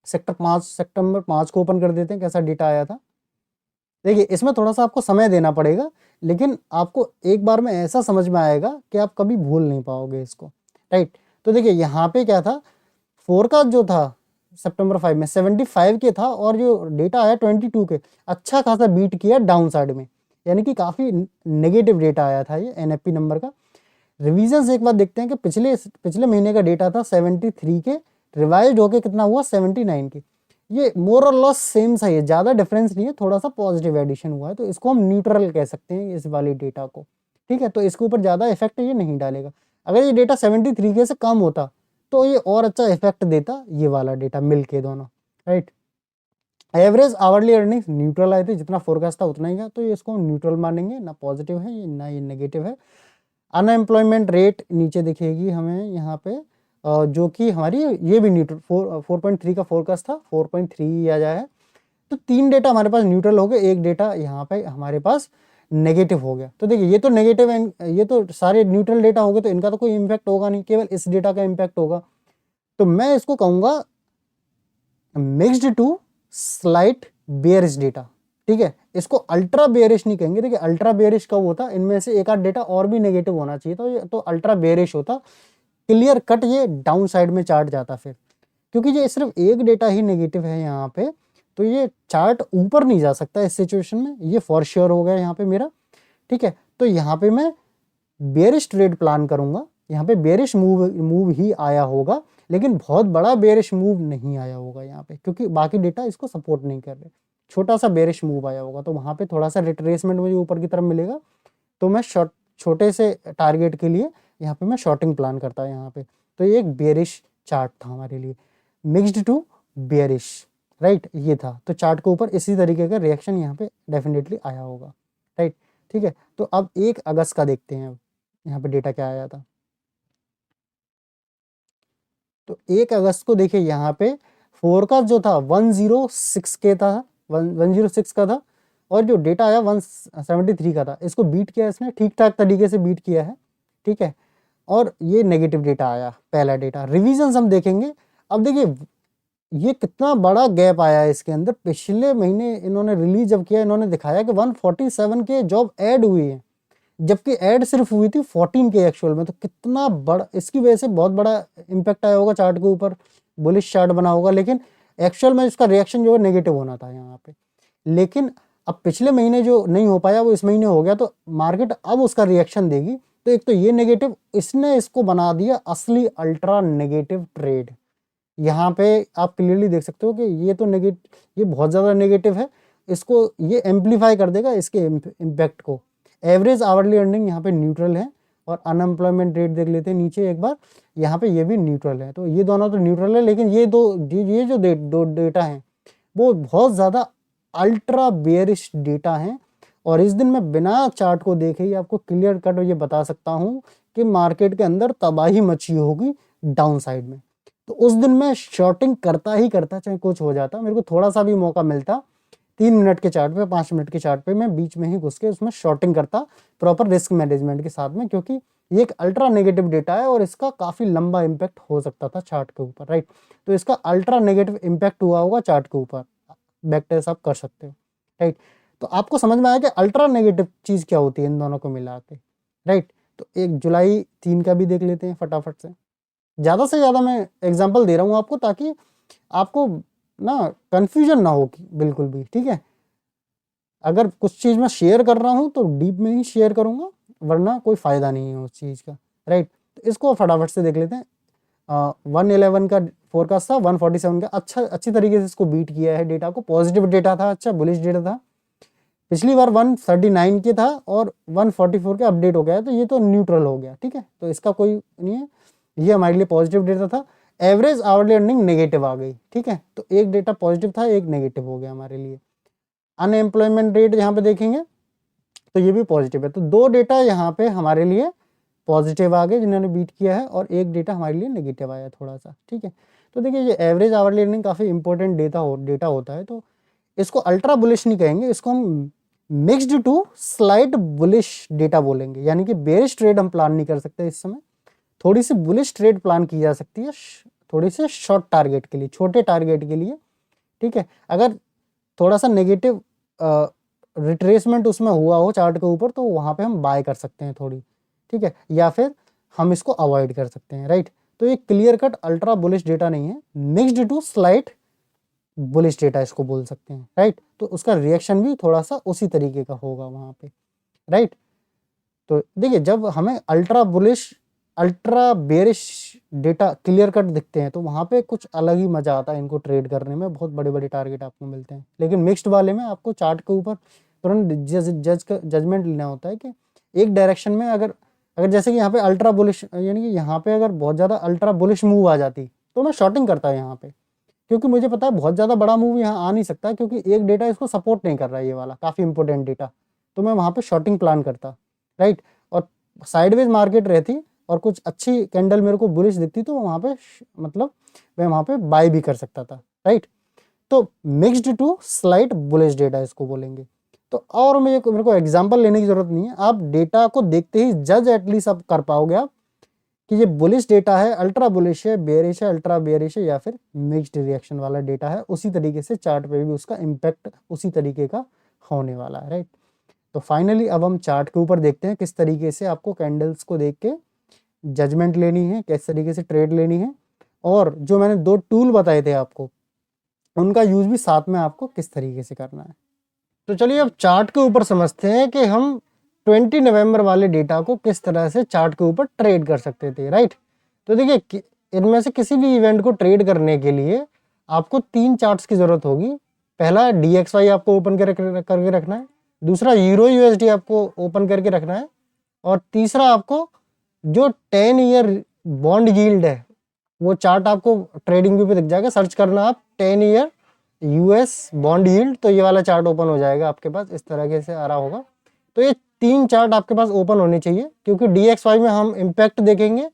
A: सितंबर 5 को ओपन कर देते हैं, कैसा डेटा आया था। देखिए इसमें थोड़ा सा आपको समय देना पड़ेगा, लेकिन आपको एक बार में ऐसा समझ में आएगा कि आप कभी भूल नहीं पाओगे इसको, राइट। तो देखिए यहाँ पे क्या था, फोरकास्ट जो था सितंबर 5 में 75 के था, और जो डेटा आया 22 के, अच्छा खासा बीट किया डाउन साइड में, यानी कि काफ़ी नेगेटिव डेटा आया था ये एनएफपी नंबर का। रिवीजन से एक बार देखते हैं कि पिछले महीने का डेटा था 73 के, रिवाइज होके कितना हुआ 79 के। ये मोर और लॉस सेम सा है, ज़्यादा डिफरेंस नहीं है, थोड़ा सा पॉजिटिव एडिशन हुआ है, तो इसको हम न्यूट्रल कह सकते हैं इस वाली डेटा को, ठीक है। तो इसके ऊपर ज़्यादा इफेक्ट ये नहीं डालेगा। अगर ये डेटा 73 के से कम होता तो ये और अच्छा इफेक्ट देता, ये वाला डेटा मिल के दोनों, right. Average hourly earnings neutral आए थे, जितना फोरकास्ट था उतना ही था, तो ये इसको हम न्यूट्रल मानेंगे, ना पॉजिटिव है ना ये नेगेटिव है। अनएम्प्लॉयमेंट रेट नीचे दिखेगी हमें यहाँ पे, जो कि हमारी ये भी न्यूट्रल 4.3 का फोरकास्ट था, 4.3 आ जाए। तो 3 डेटा हमारे पास न्यूट्रल हो गए, एक डेटा यहाँ पे हमारे पास नेगेटिव हो गया। तो देखिए ये तो नेगेटिव है, ये तो सारे न्यूट्रल डेटा हो गए, तो इनका तो कोई इम्पैक्ट होगा नहीं, केवल इस डेटा का इम्पैक्ट होगा। तो मैं इसको कहूँगा mixed to slight bearish data, ठीक है। इसको अल्ट्रा बेयरिश नहीं कहेंगे। देखिए अल्ट्रा बेयरिश कब होता, इनमें से एक आध डेटा और भी नेगेटिव होना चाहिए, तो ये तो अल्ट्रा बेयरिश होता, क्लियर कट ये डाउन साइड में चार्ट जाता फिर, क्योंकि ये सिर्फ एक डेटा ही नेगेटिव है यहाँ पे, तो ये चार्ट ऊपर नहीं जा सकता इस सिचुएशन में, ये फॉर श्योर हो गया यहाँ पे मेरा, ठीक है। तो यहाँ पे मैं बेयरिश ट्रेड प्लान करूंगा, यहाँ पे बेयरिश मूव ही आया होगा, लेकिन बहुत बड़ा बेयरिश मूव नहीं आया होगा यहाँ पे, क्योंकि बाकी डेटा इसको सपोर्ट नहीं कर रहे। छोटा सा बेयरिश मूव आया होगा, तो वहाँ पे थोड़ा सा रिट्रेसमेंट मुझे ऊपर की तरफ मिलेगा, तो मैं छोटे से टारगेट के लिए यहाँ पे मैं शॉर्टिंग प्लान करता है यहाँ पे। तो ये एक बेयरिश चार्ट था हमारे लिए, मिक्स्ड टू बेयरिश, राइट, ये था। तो चार्ट के ऊपर इसी तरीके का रिएक्शन यहाँ पे डेफिनेटली आया होगा, राइट, ठीक है। तो अब 1 अगस्त का देखते हैं, अब यहाँ पे डेटा क्या आया था। तो 1 अगस्त को देखिए यहाँ पे फोरकास्ट जो था 106 के था, 106 का था, और जो डेटा आया 173 का था। इसको बीट किया इसने, ठीक ठाक तरीके से बीट किया है, ठीक है। और ये नेगेटिव डेटा आया पहला डेटा। रिविजन हम देखेंगे। अब देखिए ये कितना बड़ा गैप आया है इसके अंदर। पिछले महीने इन्होंने रिलीज जब किया, इन्होंने दिखाया कि 147 के जॉब ऐड हुई है, जबकि ऐड सिर्फ हुई थी 14 के एक्चुअल में। तो कितना बड़ा, इसकी वजह से बहुत बड़ा इम्पैक्ट आया होगा चार्ट के ऊपर, बुलिश चार्ट बना होगा, लेकिन एक्चुअल में इसका रिएक्शन जो है नेगेटिव होना था यहाँ पे। लेकिन अब पिछले महीने जो नहीं हो पाया वो इस महीने हो गया, तो मार्केट अब उसका रिएक्शन देगी। तो एक तो ये नेगेटिव, इसने इसको बना दिया असली अल्ट्रा नेगेटिव ट्रेड। यहाँ पे आप क्लियरली देख सकते हो कि ये तो ये बहुत ज़्यादा नेगेटिव है, इसको ये एम्पलीफाई कर देगा इसके इम्पैक्ट को। एवरेज आवरली अर्निंग यहाँ पे न्यूट्रल है, और अनएम्प्लॉयमेंट रेट देख लेते हैं नीचे एक बार, यहाँ पे ये भी न्यूट्रल है। तो ये दोनों तो न्यूट्रल है, लेकिन ये जो दो डेटा हैं वो बहुत ज़्यादा अल्ट्रा बेयरिश डेटा हैं। और इस दिन मैं बिना चार्ट को देखे ही आपको क्लियर कट ये बता सकता हूँ कि मार्केट के अंदर तबाही मची होगी डाउन साइड में। तो उस दिन मैं शॉर्टिंग करता ही करता, चाहे कुछ हो जाता, मेरे को थोड़ा सा भी मौका मिलता 3 मिनट के चार्ट पे, 5 मिनट के चार्ट पे, मैं बीच में ही घुस के उसमें शॉर्टिंग करता प्रॉपर रिस्क मैनेजमेंट के साथ में, क्योंकि ये एक अल्ट्रा नेगेटिव डेटा है और इसका काफ़ी लंबा इम्पैक्ट हो सकता था चार्ट के ऊपर, राइट। तो इसका अल्ट्रा नेगेटिव इम्पैक्ट हुआ होगा चार्ट के ऊपर, बैक टेस्ट आप कर सकते हो, राइट। तो आपको समझ में आया कि अल्ट्रा नेगेटिव चीज़ क्या होती है इन दोनों को मिला के, राइट। तो 1 जुलाई 3 का भी देख लेते हैं फटाफट से। ज़्यादा से ज़्यादा मैं एग्जांपल दे रहा हूँ आपको, ताकि आपको ना कन्फ्यूजन ना हो बिल्कुल भी, ठीक है। अगर कुछ चीज़ मैं शेयर कर रहा हूँ तो डीप में ही शेयर करूँगा, वरना कोई फ़ायदा नहीं है उस चीज़ का, राइट। तो इसको फटाफट से देख लेते हैं। 111 का फोरकास्ट था, 147 का अच्छी तरीके से इसको बीट किया है डेटा को, पॉजिटिव डेटा था, अच्छा बुलिश डेटा था। पिछली बार 139 के था और 144 के अपडेट हो गया, तो ये तो न्यूट्रल हो गया, ठीक है, तो इसका कोई नहीं है, ये हमारे लिए पॉजिटिव डेटा था। एवरेज आवरली अर्निंग नेगेटिव आ गई, ठीक है, तो एक डेटा पॉजिटिव था, एक नेगेटिव हो गया हमारे लिए। अनएम्प्लॉयमेंट रेट यहाँ पे देखेंगे तो ये भी पॉजिटिव है, तो दो डेटा यहाँ पे हमारे लिए पॉजिटिव आ गए जिन्होंने बीट किया है, और एक डेटा हमारे लिए नेगेटिव आया थोड़ा सा, ठीक है। तो देखिए ये एवरेज आवरली अर्निंग काफ़ी इंपॉर्टेंट डेटा होता है, तो इसको अल्ट्रा बुलिश नहीं कहेंगे, इसको हम mixed to slight bullish data बोलेंगे, यानी कि बेरिश ट्रेड हम प्लान नहीं कर सकते इस समय, थोड़ी सी बुलिश ट्रेड प्लान की जा सकती है, थोड़ी से शॉर्ट टारगेट के लिए, छोटे टारगेट के लिए, ठीक है। अगर थोड़ा सा नेगेटिव रिट्रेसमेंट उसमें हुआ हो चार्ट के ऊपर, तो वहाँ पे हम बाय कर सकते हैं थोड़ी, ठीक है, या फिर हम इसको अवॉइड कर सकते हैं, राइट। तो ये clear cut ultra bullish data नहीं है, mixed to slight bullish data इसको बोल सकते हैं, राइट। तो उसका रिएक्शन भी थोड़ा सा उसी तरीके का होगा वहाँ पे, राइट। तो देखिए जब हमें ultra bullish ultra bearish data clear cut दिखते हैं, तो वहाँ पे कुछ अलग ही मजा आता है इनको ट्रेड करने में, बहुत बड़े बड़े टारगेट आपको मिलते हैं। लेकिन मिक्स्ड वाले में आपको चार्ट के ऊपर तुरंत जजमेंट लेना होता है कि एक डायरेक्शन में अगर जैसे कि यहाँ पे अल्ट्रा बुलिश, यानी कि यहाँ पे अगर बहुत ज़्यादा अल्ट्रा बुलिश मूव आ जाती तो मैं शॉर्टिंग करता है यहाँ पे, क्योंकि मुझे पता है बहुत ज़्यादा बड़ा मूव यहाँ आ नहीं सकता, क्योंकि एक डेटा इसको सपोर्ट नहीं कर रहा है, ये वाला काफ़ी इंपॉर्टेंट डेटा, तो मैं वहाँ पे शॉर्टिंग प्लान करता, राइट। और साइडवेज मार्केट रहती और कुछ अच्छी कैंडल मेरे को बुलिश दिखती, तो वहाँ पे मतलब मैं वहाँ पे बाय भी कर सकता था, राइट। तो mixed to slight bullish data इसको बोलेंगे। तो और मेरे को एग्जांपल लेने की जरूरत नहीं है, आप डेटा को देखते ही जज एटलीस्ट आप कर पाओगे आप कि ये बुलिश डेटा है, अल्ट्रा बुलिश है, बेरिश है, अल्ट्रा बेरिश है, या फिर मिक्स्ड रिएक्शन वाला डेटा है। उसी तरीके से चार्ट पे भी उसका इम्पैक्ट उसी तरीके का होने वाला है, राइट। तो फाइनली अब हम चार्ट के ऊपर देखते हैं किस तरीके से आपको कैंडल्स को देख के जजमेंट लेनी है, किस तरीके से ट्रेड लेनी है, और जो मैंने दो टूल बताए थे आपको उनका यूज भी साथ में आपको किस तरीके से करना है। तो चलिए अब चार्ट के ऊपर समझते हैं कि हम 20 नवंबर वाले डेटा को किस तरह से चार्ट के ऊपर ट्रेड कर सकते थे, राइट। तो देखिए इनमें से किसी भी इवेंट को ट्रेड करने के लिए आपको 3 चार्ट्स की जरूरत होगी। पहला DXY आपको ओपन करके रखना है, दूसरा यूरो USD आपको ओपन करके रखना है, और तीसरा आपको जो 10 ईयर बॉन्ड यील्ड है वो चार्ट आपको ट्रेडिंग व्यू पे दिख जाएगा, सर्च करना आप 10 ईयर US बॉन्ड यील्ड, तो ये वाला चार्ट ओपन हो जाएगा आपके पास, इस तरह से आ रहा होगा। तो ये 3 चार्ट आपके पास ओपन होने चाहिए, क्योंकि DXY में हम इम्पैक्ट देखेंगे,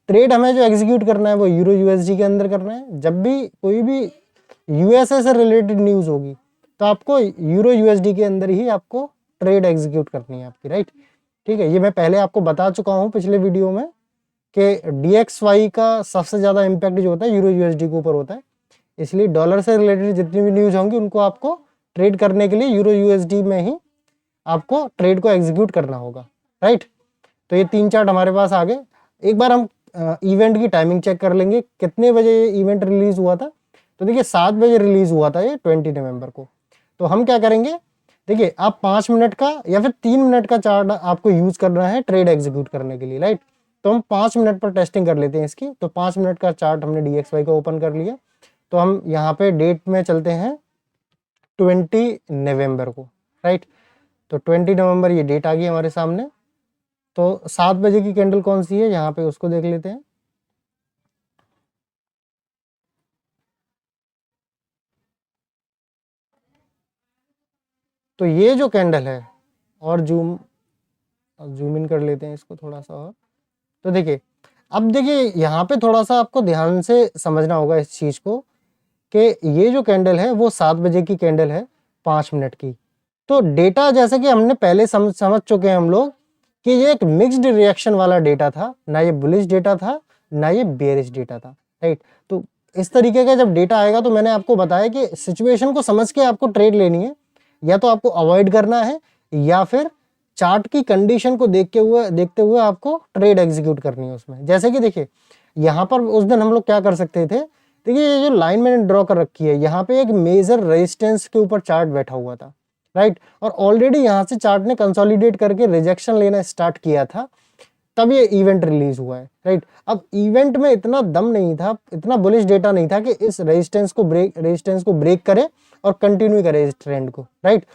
A: ट्रेड हमें जो एग्जीक्यूट करना है वो यूरो USD के अंदर करना है। जब भी कोई भी USA से रिलेटेड न्यूज़ होगी तो आपको यूरो USD के अंदर ही आपको ट्रेड एग्जीक्यूट करनी है आपकी, राइट। ठीक है, ये मैं पहले आपको बता चुका हूँ पिछले वीडियो में कि DXY का सबसे ज़्यादा इम्पैक्ट जो होता है यूरो USD के ऊपर होता है, इसलिए डॉलर से रिलेटेड जितनी भी न्यूज़ होंगी उनको आपको ट्रेड करने के लिए यूरो USD में ही आपको ट्रेड को एग्जीक्यूट करना होगा, राइट। तो ये 3 चार्ट हमारे पास आ गए। एक बार हम इवेंट की टाइमिंग चेक कर लेंगे, कितने बजे ये इवेंट रिलीज हुआ था। तो देखिए 7 बजे रिलीज हुआ था ये 20 नवंबर को। तो हम क्या करेंगे, देखिए आप 5 मिनट का या फिर 3 मिनट का चार्ट आपको यूज करना है ट्रेड एग्जीक्यूट करने के लिए, राइट। तो हम 5 मिनट पर टेस्टिंग कर लेते हैं इसकी। तो 5 मिनट का चार्ट हमने DXY का ओपन कर लिया। तो हम यहाँ पे डेट में चलते हैं 20 नवंबर को, राइट। तो 20 नवंबर ये डेट आ गई हमारे सामने। तो 7 बजे की कैंडल कौन सी है, यहाँ पे उसको देख लेते हैं। तो ये जो कैंडल है, और जूम इन कर लेते हैं इसको थोड़ा सा और। तो देखिए अब देखिए यहाँ पे थोड़ा सा आपको ध्यान से समझना होगा इस चीज़ को कि ये जो कैंडल है वो 7 बजे की कैंडल है 5 मिनट की। तो डेटा जैसे कि हमने पहले समझ चुके हैं हम लोग कि ये एक मिक्स्ड रिएक्शन वाला डेटा था, ना ये बुलिश डेटा था ना ये बेरिश डेटा था, राइट। तो इस तरीके का जब डेटा आएगा तो मैंने आपको बताया कि सिचुएशन को समझ के आपको ट्रेड लेनी है, या तो आपको अवॉइड करना है या फिर चार्ट की कंडीशन को देखते हुए आपको ट्रेड एग्जीक्यूट करनी है उसमें। जैसे कि देखिए यहाँ पर उस दिन हम लोग क्या कर सकते थे, देखिए ये जो लाइन मैंने ड्रॉ कर रखी है यहाँ पे एक मेजर रेजिस्टेंस के ऊपर चार्ट बैठा हुआ था, राइट। और ऑलरेडी यहाँ से चार्ट ने कंसोलिडेट करके रिजेक्शन लेना स्टार्ट किया था, तब ये इवेंट रिलीज हुआ है, राइट। अब इवेंट में इतना दम नहीं था, इतना बुलिश डेटा नहीं था कि इस रेजिस्टेंस को ब्रेक करे और कंटिन्यू करे इस ट्रेंड को, राइट।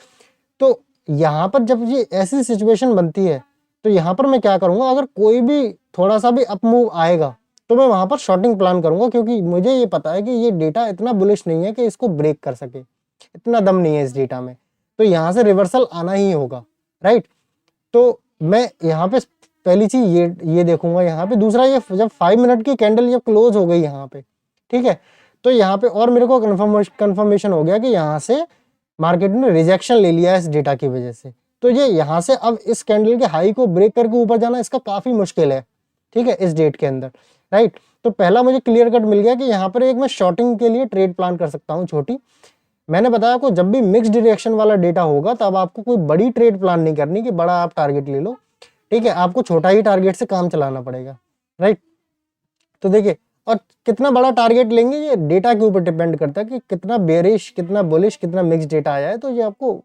A: तो
B: यहाँ पर जब ये ऐसी सिचुएशन बनती है तो यहाँ पर मैं क्या करूँगा, अगर कोई भी थोड़ा सा भी अप मूव आएगा तो मैं वहाँ पर शॉर्टिंग प्लान करूँगा, क्योंकि मुझे ये पता है कि ये डेटा इतना बुलिश नहीं है कि इसको ब्रेक कर सके, इतना दम नहीं है इस डेटा में, तो यहाँ से रिवर्सल आना ही होगा, राइट। तो मैं यहाँ पे पहली चीज ये देखूंगा यहाँ पे। दूसरा, ये जब 5 मिनट की कैंडल जब क्लोज हो गई यहाँ पे, ठीक है, तो यहाँ पे और मेरे को कंफर्मेशन हो गया कि यहाँ से मार्केट ने रिजेक्शन ले लिया है इस डेटा की वजह से, तो ये यहाँ से अब इस कैंडल के हाई को ब्रेक करके ऊपर जाना इसका काफी मुश्किल है, ठीक है, इस डेट के अंदर, राइट। तो पहला मुझे क्लियर कट मिल गया कि यहाँ पर एक मैं शॉर्टिंग के लिए ट्रेड प्लान कर सकता हूँ छोटी। मैंने बताया आपको जब भी मिक्स डायरेक्शन वाला डेटा होगा तब आपको कोई बड़ी ट्रेड प्लान नहीं करनी कि बड़ा आप टारगेट ले लो, ठीक है, आपको छोटा ही टारगेट से काम चलाना पड़ेगा, राइट। तो देखिए, और कितना बड़ा टारगेट लेंगे ये डेटा के ऊपर डिपेंड करता है कि कितना बेरिश, कितना बुलिश, कितना मिक्स डेटा आया है, तो ये आपको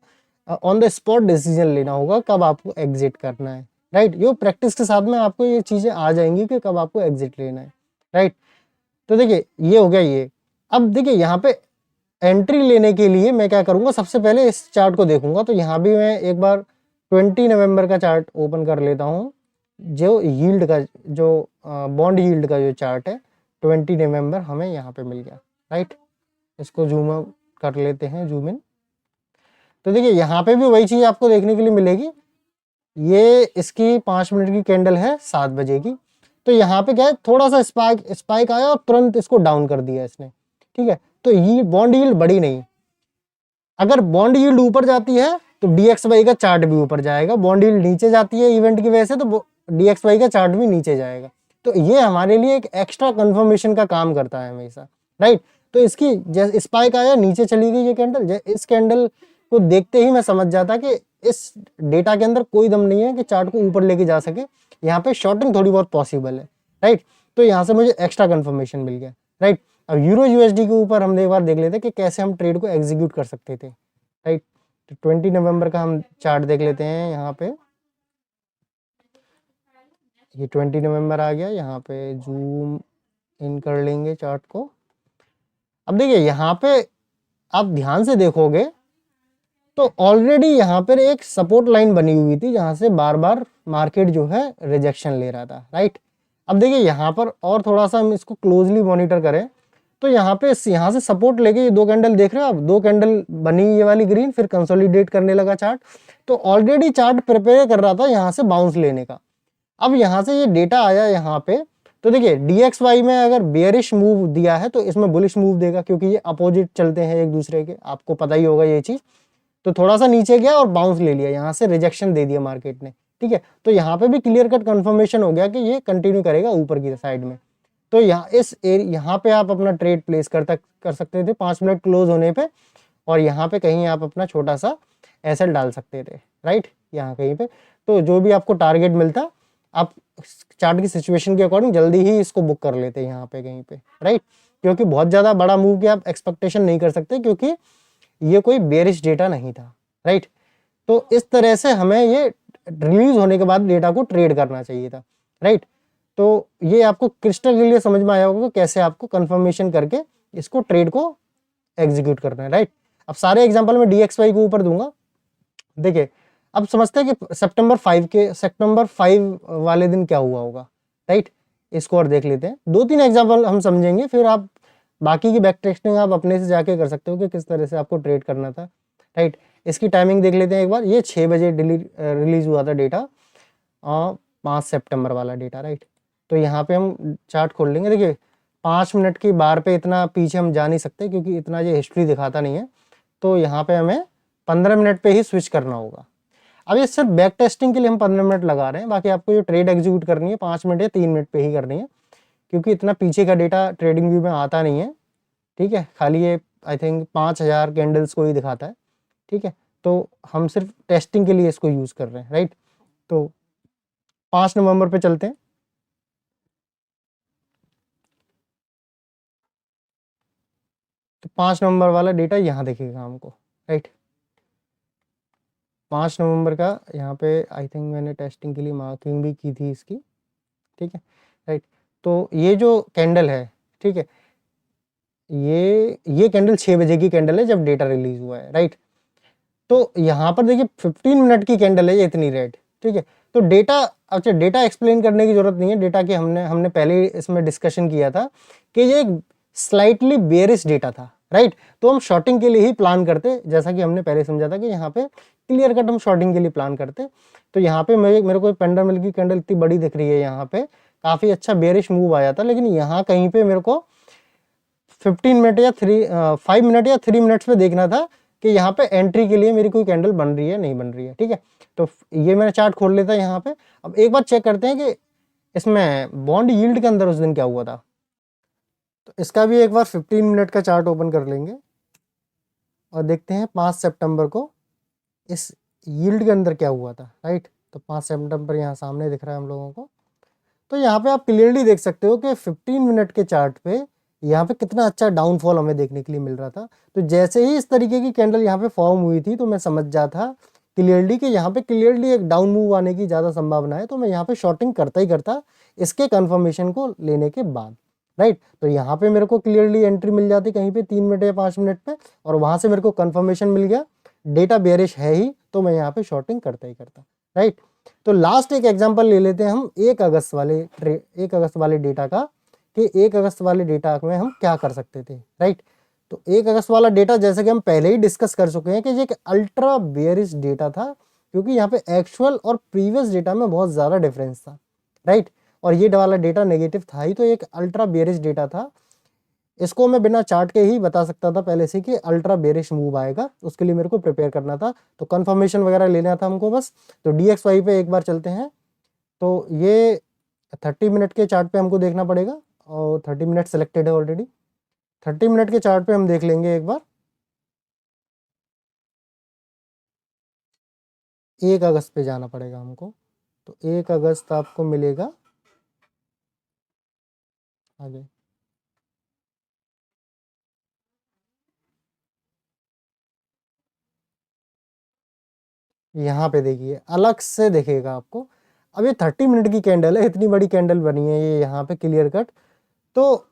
B: ऑन द स्पॉट डिसीजन लेना होगा कब आपको एग्जिट करना है, राइट। ये प्रैक्टिस के साथ में आपको ये चीजें आ जाएंगी कि कब आपको एग्जिट लेना है, राइट। तो देखिए ये हो गया ये। अब देखिए यहाँ पे एंट्री लेने के लिए मैं क्या करूंगा, सबसे पहले इस चार्ट को देखूंगा। तो यहाँ भी मैं एक बार 20 नवंबर का चार्ट ओपन कर लेता हूँ, जो यील्ड का, जो बॉन्ड यील्ड का जो चार्ट है 20 नवंबर हमें यहाँ पे मिल गया, राइट। इसको जूम आउट कर लेते हैं, जूम इन। तो देखिए यहाँ पे भी वही चीज आपको देखने के लिए मिलेगी। ये इसकी 5 मिनट की कैंडल है 7 बजे की। तो यहाँ पे क्या है, थोड़ा सा स्पाइक आया और तुरंत इसको डाउन कर दिया इसने, ठीक है। तो ये बॉन्ड यील्ड बढ़ी नहीं। अगर बॉन्ड यील्ड ऊपर जाती है तो DXY का चार्ट भी ऊपर जाएगा, बॉन्ड यील्ड नीचे जाती है इवेंट की वजह से तो DXY का चार्ट भी नीचे जाएगा। तो ये हमारे लिए एक एक्स्ट्रा कंफर्मेशन का काम करता है हमेशा, राइट। तो इसकी जैसे स्पाइक आया, नीचे चली गई ये कैंडल, इस कैंडल को देखते ही मैं समझ जाता कि इस डेटा के अंदर कोई दम नहीं है कि चार्ट को ऊपर लेके जा सके, यहाँ पे शॉर्टिंग थोड़ी बहुत पॉसिबल है, राइट। तो यहाँ से मुझे एक्स्ट्रा कंफर्मेशन मिल गया, राइट। अब यूरो USD के ऊपर हम एक बार देख लेते हैं कि कैसे हम ट्रेड को एग्जीक्यूट कर सकते थे, राइट। तो 20 नवंबर का हम चार्ट देख लेते हैं। यहाँ पे ये 20 नवंबर आ गया, यहाँ पे जूम इन कर लेंगे चार्ट को। अब देखिए यहाँ पे आप ध्यान से देखोगे तो ऑलरेडी यहाँ पर एक सपोर्ट लाइन बनी हुई थी जहां से बार बार मार्केट जो है रिजेक्शन ले रहा था, राइट। अब देखिए यहाँ पर और थोड़ा सा हम इसको क्लोजली मॉनिटर करें तो यहाँ पे यहाँ से सपोर्ट लेके ये 2 कैंडल देख रहे हो आप, 2 कैंडल बनी ये वाली ग्रीन, फिर कंसोलिडेट करने लगा चार्ट। तो ऑलरेडी चार्ट प्रिपेयर कर रहा था यहाँ से बाउंस लेने का। अब यहाँ से ये डेटा आया यहाँ पे, तो देखिए DXY में अगर बेयरिश मूव दिया है तो इसमें बुलिश मूव देगा, क्योंकि ये अपोजिट चलते हैं एक दूसरे के, आपको पता ही होगा ये चीज। तो थोड़ा सा नीचे गया और बाउंस ले लिया, यहाँ से रिजेक्शन दे दिया मार्केट ने, ठीक है। तो यहाँ पे भी क्लियर कट कंफर्मेशन हो गया कि ये कंटिन्यू करेगा ऊपर की साइड में। तो यहाँ पे आप अपना ट्रेड प्लेस कर सकते थे 5 मिनट क्लोज होने पे, और यहाँ पे कहीं आप अपना छोटा सा एसएल डाल सकते थे, राइट, यहाँ कहीं पे। तो जो भी आपको टारगेट मिलता आप चार्ट की सिचुएशन के अकॉर्डिंग जल्दी ही इसको बुक कर लेते यहाँ पे कहीं पे, राइट। क्योंकि बहुत ज्यादा बड़ा मूव की आप एक्सपेक्टेशन नहीं कर सकते, क्योंकि ये कोई बेरिश डेटा नहीं था, राइट। तो इस तरह से हमें ये रिलीज होने के बाद डेटा को ट्रेड करना चाहिए था, राइट। तो ये आपको क्रिस्टल क्लियर समझ में आया होगा कैसे आपको कंफर्मेशन करके इसको ट्रेड को एग्जीक्यूट करना है, राइट। अब सारे एग्जांपल में DXY के ऊपर दूंगा। देखिए अब समझते हैं कि सितंबर 5 वाले दिन क्या हुआ होगा, राइट। इसको और देख लेते हैं, 2-3 एग्जांपल हम समझेंगे, फिर आप बाकी की बैक टेस्टिंग आप अपने से जाके कर सकते हो कि किस तरह से आपको ट्रेड करना था, राइट। इसकी टाइमिंग देख लेते हैं एक बार। ये 6 बजे रिलीज हुआ था डेटा, 5 सितंबर वाला डेटा, राइट। तो यहाँ पे हम चार्ट खोल लेंगे। देखिए 5 मिनट की बार पे इतना पीछे हम जा नहीं सकते, क्योंकि इतना ये हिस्ट्री दिखाता नहीं है। तो यहाँ पे हमें 15 मिनट पे ही स्विच करना होगा। अब ये सिर्फ बैक टेस्टिंग के लिए हम 15 मिनट लगा रहे हैं, बाकी आपको जो ट्रेड एग्जीक्यूट करनी है 5 मिनट या 3 मिनट पे ही करनी है, क्योंकि इतना पीछे का डेटा ट्रेडिंग व्यू में आता नहीं है, ठीक है। खाली ये आई थिंक 5000 कैंडल्स को ही दिखाता है, ठीक है। तो हम सिर्फ टेस्टिंग के लिए इसको यूज कर रहे हैं, राइट। तो 5 नवंबर पे चलते हैं। तो 5 नवंबर वाला डेटा यहाँ देखेगा हमको, राइट। 5 नवंबर का यहाँ पे आई थिंक मैंने टेस्टिंग के लिए मार्किंग भी की थी इसकी, ठीक है, राइट। तो ये जो कैंडल है, ठीक है, ये कैंडल 6 बजे की कैंडल है जब डेटा रिलीज हुआ है, राइट। तो यहाँ पर देखिए 15 मिनट की कैंडल है ये इतनी रेड, ठीक है। तो डेटा, अच्छा डेटा एक्सप्लेन करने की जरूरत नहीं है, डेटा की हमने पहले ही इसमें डिस्कशन किया था कि ये स्लाइटली बेयरिश डेटा था, राइट। तो हम शॉर्टिंग के लिए ही प्लान करते, जैसा कि हमने पहले समझा था कि यहाँ पे क्लियर कट हम शॉर्टिंग के लिए प्लान करते। तो यहाँ पे मेरे को पेंडल मिल की कैंडल इतनी बड़ी दिख रही है, यहाँ पे काफी अच्छा बेयरिश मूव आया था, लेकिन यहाँ कहीं पे मेरे को 15 मिनट या 5 मिनट या 3 मिनट्स में देखना था कि यहाँ पे एंट्री के लिए मेरी कोई कैंडल बन रही है नहीं बन रही है, ठीक है। तो ये मैंने चार्ट खोल लेता है यहाँ पे। अब एक बार चेक करते हैं कि इसमें बॉन्ड यील्ड के अंदर उस दिन क्या हुआ था। तो इसका भी एक बार 15 मिनट का चार्ट ओपन कर लेंगे और देखते हैं 5 सितंबर को इस यील्ड के अंदर क्या हुआ था, राइट। तो 5 सितंबर यहाँ सामने दिख रहा है हम लोगों को। तो यहाँ पे आप क्लियरली देख सकते हो कि 15 मिनट के चार्ट पे यहाँ पे कितना अच्छा डाउनफॉल हमें देखने के लिए मिल रहा था। तो जैसे ही इस तरीके की कैंडल यहाँ पे फॉर्म हुई थी तो मैं समझ जाता था क्लियरली कि यहाँ पे क्लियरली एक डाउन मूव आने की ज़्यादा संभावना है। तो मैं यहाँ पे शॉर्टिंग करता ही करता इसके कंफर्मेशन को लेने के बाद, राइट। तो यहाँ पे मेरे को क्लियरली एंट्री मिल जाती कहीं पे 3 मिनट या 5 मिनट पे, और वहां से मेरे को कंफर्मेशन मिल गया डेटा बेयरिश है ही, तो मैं यहाँ पे शॉर्टिंग करता ही करता, राइट। तो लास्ट एक एग्जांपल ले लेते हैं हम 1 अगस्त वाले डेटा का, कि 1 अगस्त वाले डेटा में हम क्या कर सकते थे, राइट। तो 1 अगस्त वाला डेटा जैसे कि हम पहले ही डिस्कस कर चुके हैं कि ये एक अल्ट्रा बेयरिश डेटा था, क्योंकि यहाँ पे एक्चुअल और प्रीवियस डेटा में बहुत ज़्यादा डिफरेंस था, राइट। और ये वाला डेटा नेगेटिव था ही, तो एक अल्ट्रा बेयरिश डेटा था। इसको मैं बिना चार्ट के ही बता सकता था पहले से कि अल्ट्रा बेयरिश मूव आएगा, उसके लिए मेरे को प्रिपेयर करना था, तो कंफर्मेशन वगैरह लेना था हमको बस। तो DXY पे एक बार चलते हैं। तो ये 30 मिनट के चार्ट पे हमको देखना पड़ेगा, और 30 मिनट सेलेक्टेड है ऑलरेडी। 30 मिनट के चार्ट पे हम देख लेंगे एक बार 1 अगस्त पे जाना पड़ेगा हमको। तो 1 अगस्त आपको मिलेगा आगे, यहाँ पे देखिए अलग से दिखेगा आपको। अब ये 30 मिनट की कैंडल है, इतनी बड़ी कैंडल बनी है ये यहाँ पे क्लियर कट। तो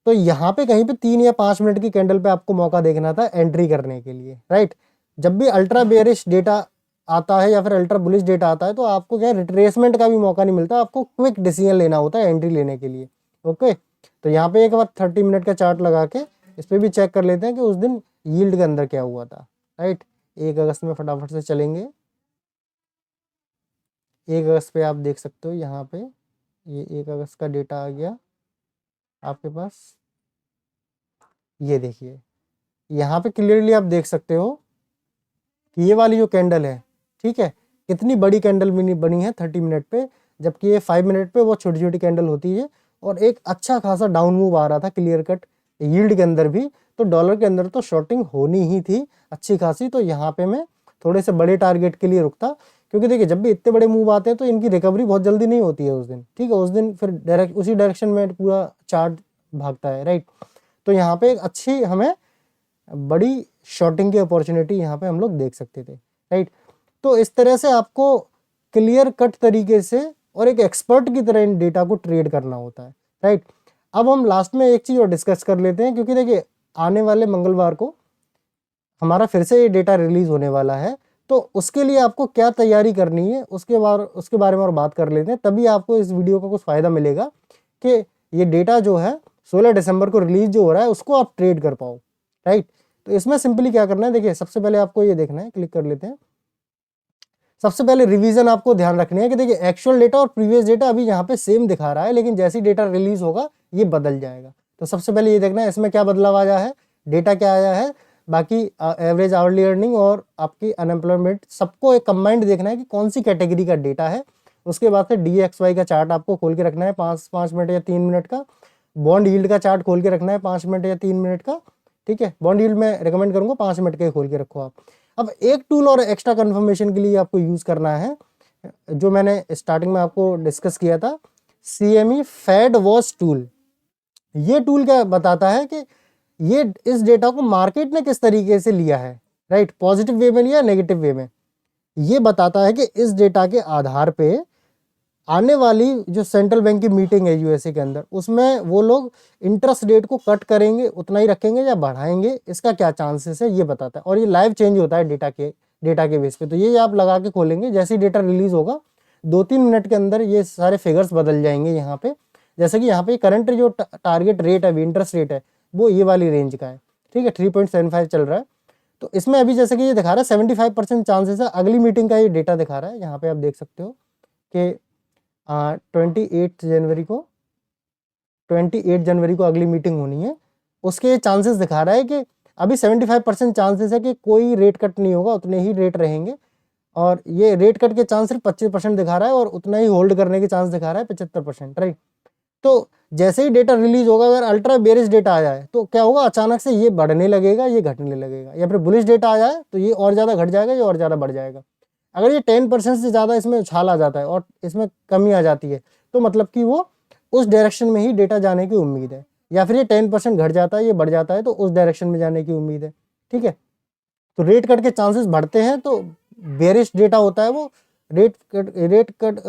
B: यहाँ पे कहीं पे 3 या 5 मिनट की कैंडल पे आपको मौका देखना था एंट्री करने के लिए, राइट। जब भी अल्ट्रा बेयरिश डेटा आता है या फिर अल्ट्रा बुलिश डेटा आता है तो आपको क्या है, रिट्रेसमेंट का भी मौका नहीं मिलता, आपको क्विक डिसीजन लेना होता है एंट्री लेने के लिए, ओके। तो यहाँ पे एक बार 30 मिनट का चार्ट लगा के इस पर भी चेक कर लेते हैं कि उस दिन यील्ड के अंदर क्या हुआ था, राइट। 1 अगस्त में फटाफट से चलेंगे। 1 अगस्त पे आप देख सकते हो यहाँ पे, ये 1 अगस्त का डेटा आ गया आपके पास। ये देखिए यहाँ पे क्लियरली आप देख सकते हो कि ये वाली जो कैंडल है, ठीक है, कितनी बड़ी कैंडल बनी है 30 मिनट पे, जबकि ये 5 मिनट पे वो छोटी छोटी कैंडल होती है। और एक अच्छा खासा डाउन मूव आ रहा था क्लियर कट यील्ड के अंदर भी, तो डॉलर के अंदर तो शॉर्टिंग होनी ही थी अच्छी खासी। तो यहाँ पे मैं थोड़े से बड़े टारगेट के लिए रुकता, क्योंकि देखिए जब भी इतने बड़े मूव आते हैं तो इनकी रिकवरी बहुत जल्दी नहीं होती है उस दिन, ठीक है। उस दिन फिर उसी डायरेक्शन में पूरा चार्ट भागता है, राइट। तो यहाँ पे एक अच्छी हमें बड़ी शॉर्टिंग की अपॉर्चुनिटी यहाँ पे हम लोग देख सकते थे, राइट। तो इस तरह से आपको क्लियर कट तरीके से और एक एक्सपर्ट की तरह इन डेटा को ट्रेड करना होता है, राइट। अब हम लास्ट में एक चीज़ और डिस्कस कर लेते हैं, क्योंकि देखिए आने वाले मंगलवार को हमारा फिर से ये डेटा रिलीज होने वाला है, तो उसके लिए आपको क्या तैयारी करनी है उसके बारे में और बात कर लेते हैं। तभी आपको इस वीडियो का कुछ फ़ायदा मिलेगा कि ये डेटा जो है 16 दिसंबर को रिलीज जो हो रहा है उसको आप ट्रेड कर पाओ, राइट। तो इसमें सिंपली क्या करना है, देखिए सबसे पहले आपको ये देखना है, क्लिक कर लेते हैं। सबसे पहले रिवीजन आपको ध्यान रखनी है कि देखिए एक्चुअल डेटा और प्रीवियस डेटा अभी यहाँ पे सेम दिखा रहा है, लेकिन जैसे ही डेटा रिलीज होगा ये बदल जाएगा। तो सबसे पहले ये देखना है इसमें क्या बदलाव आया है, डेटा क्या आया है, बाकी एवरेज आवरली अर्निंग और आपकी अनएम्प्लॉयमेंट, सबको एक कंबाइंड देखना है कि कौन सी कैटेगरी का डेटा है। उसके बाद से DXY का चार्ट आपको खोल के रखना है 5 मिनट या 3 मिनट का। बॉन्ड यील्ड का चार्ट खोल के रखना है 5 मिनट या 3 मिनट का, ठीक है। बॉन्ड यील्ड में रिकमेंड करूंगा 5 मिनट के खोल के रखो आप। अब एक टूल और एक्स्ट्रा कंफर्मेशन के लिए आपको यूज करना है, जो मैंने स्टार्टिंग में आपको डिस्कस किया था, CME फेड वॉच टूल। ये टूल क्या बताता है कि ये इस डेटा को मार्केट ने किस तरीके से लिया है, राइट, पॉजिटिव वे में लिया नेगेटिव वे में। ये बताता है कि इस डेटा के आधार पे आने वाली जो सेंट्रल बैंक की मीटिंग है यूएसए के अंदर, उसमें वो लोग इंटरेस्ट रेट को कट करेंगे, उतना ही रखेंगे या बढ़ाएंगे, इसका क्या चांसेस है ये बताता है। और ये लाइव चेंज होता है डेटा के बेस पे। तो ये आप लगा के खोलेंगे, जैसे ही डेटा रिलीज होगा 2-3 मिनट के अंदर ये सारे फिगर्स बदल जाएंगे यहाँ पे। जैसे कि यहाँ पे करंट जो टारगेट रेट है, इंटरेस्ट रेट है, वो ये वाली रेंज का है, ठीक है, 3.75 चल रहा है। तो इसमें अभी जैसे कि ये दिखा रहा है 75% चांसेस है, अगली मीटिंग का ये डेटा दिखा रहा है। यहाँ पे आप देख सकते हो कि 28 जनवरी को अगली मीटिंग होनी है, उसके चांसेस दिखा रहा है कि अभी 75% चांसेस है कि कोई रेट कट नहीं होगा, उतने ही रेट रहेंगे। और ये रेट कट के चांस सिर्फ 25% दिखा रहा है और उतना ही होल्ड करने के चांस दिखा रहा है 75%, राइट। तो जैसे ही डेटा रिलीज होगा, अगर अल्ट्रा बेरिश डेटा आ जाए तो क्या होगा, अचानक से ये बढ़ने लगेगा, ये घटने लगेगा, या फिर बुलिश डेटा आ जाए तो ये और ज़्यादा घट जाएगा, ये और ज़्यादा बढ़ जाएगा। अगर ये 10% से ज़्यादा इसमें उछाल आ जाता है और इसमें कमी आ जाती है, तो मतलब कि वो उस डायरेक्शन में ही डेटा जाने की उम्मीद है। या फिर ये 10% घट जाता है, ये बढ़ जाता है, तो उस डायरेक्शन में जाने की उम्मीद है, ठीक है। तो रेट कट के चांसेस बढ़ते हैं तो बेरिश डेटा होता है, वो रेट कट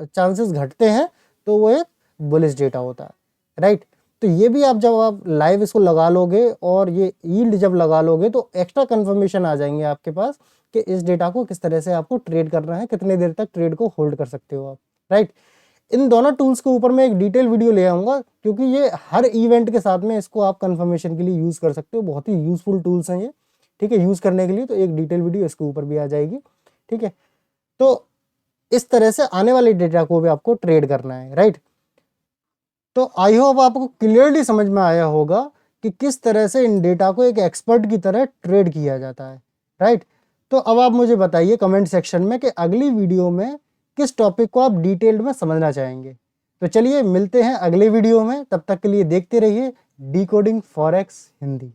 B: चांसेस घटते हैं तो वो एक बुलिश डेटा होता है, राइट। तो ये भी आप जब आप लाइव इसको लगा लोगे और ये यील्ड जब लगा लोगे तो एक्स्ट्रा कंफर्मेशन आ जाएंगे आपके पास कि इस डेटा को किस तरह से आपको ट्रेड करना है, कितने देर तक ट्रेड को होल्ड कर सकते हो आप, राइट। इन दोनों टूल्स के ऊपर मैं एक डिटेल वीडियो ले आऊँगा, क्योंकि ये हर इवेंट के साथ में इसको आप कंफर्मेशन के लिए यूज़ कर सकते हो। बहुत ही यूज़फुल टूल्स हैं ये, ठीक है, यूज़ करने के लिए। तो एक डिटेल वीडियो इसके ऊपर भी आ जाएगी, ठीक है। तो इस तरह से आने वाले डेटा को भी आपको ट्रेड करना है, राइट। तो आई होप आपको क्लियरली समझ में आया होगा कि किस तरह से इन डेटा को एक एक्सपर्ट की तरह ट्रेड किया जाता है, राइट। तो अब आप मुझे बताइए कमेंट सेक्शन में कि अगली वीडियो में किस टॉपिक को आप डिटेल्ड में समझना चाहेंगे। तो चलिए मिलते हैं अगले वीडियो में, तब तक के लिए देखते रहिए डिकोडिंग फॉरेक्स हिंदी।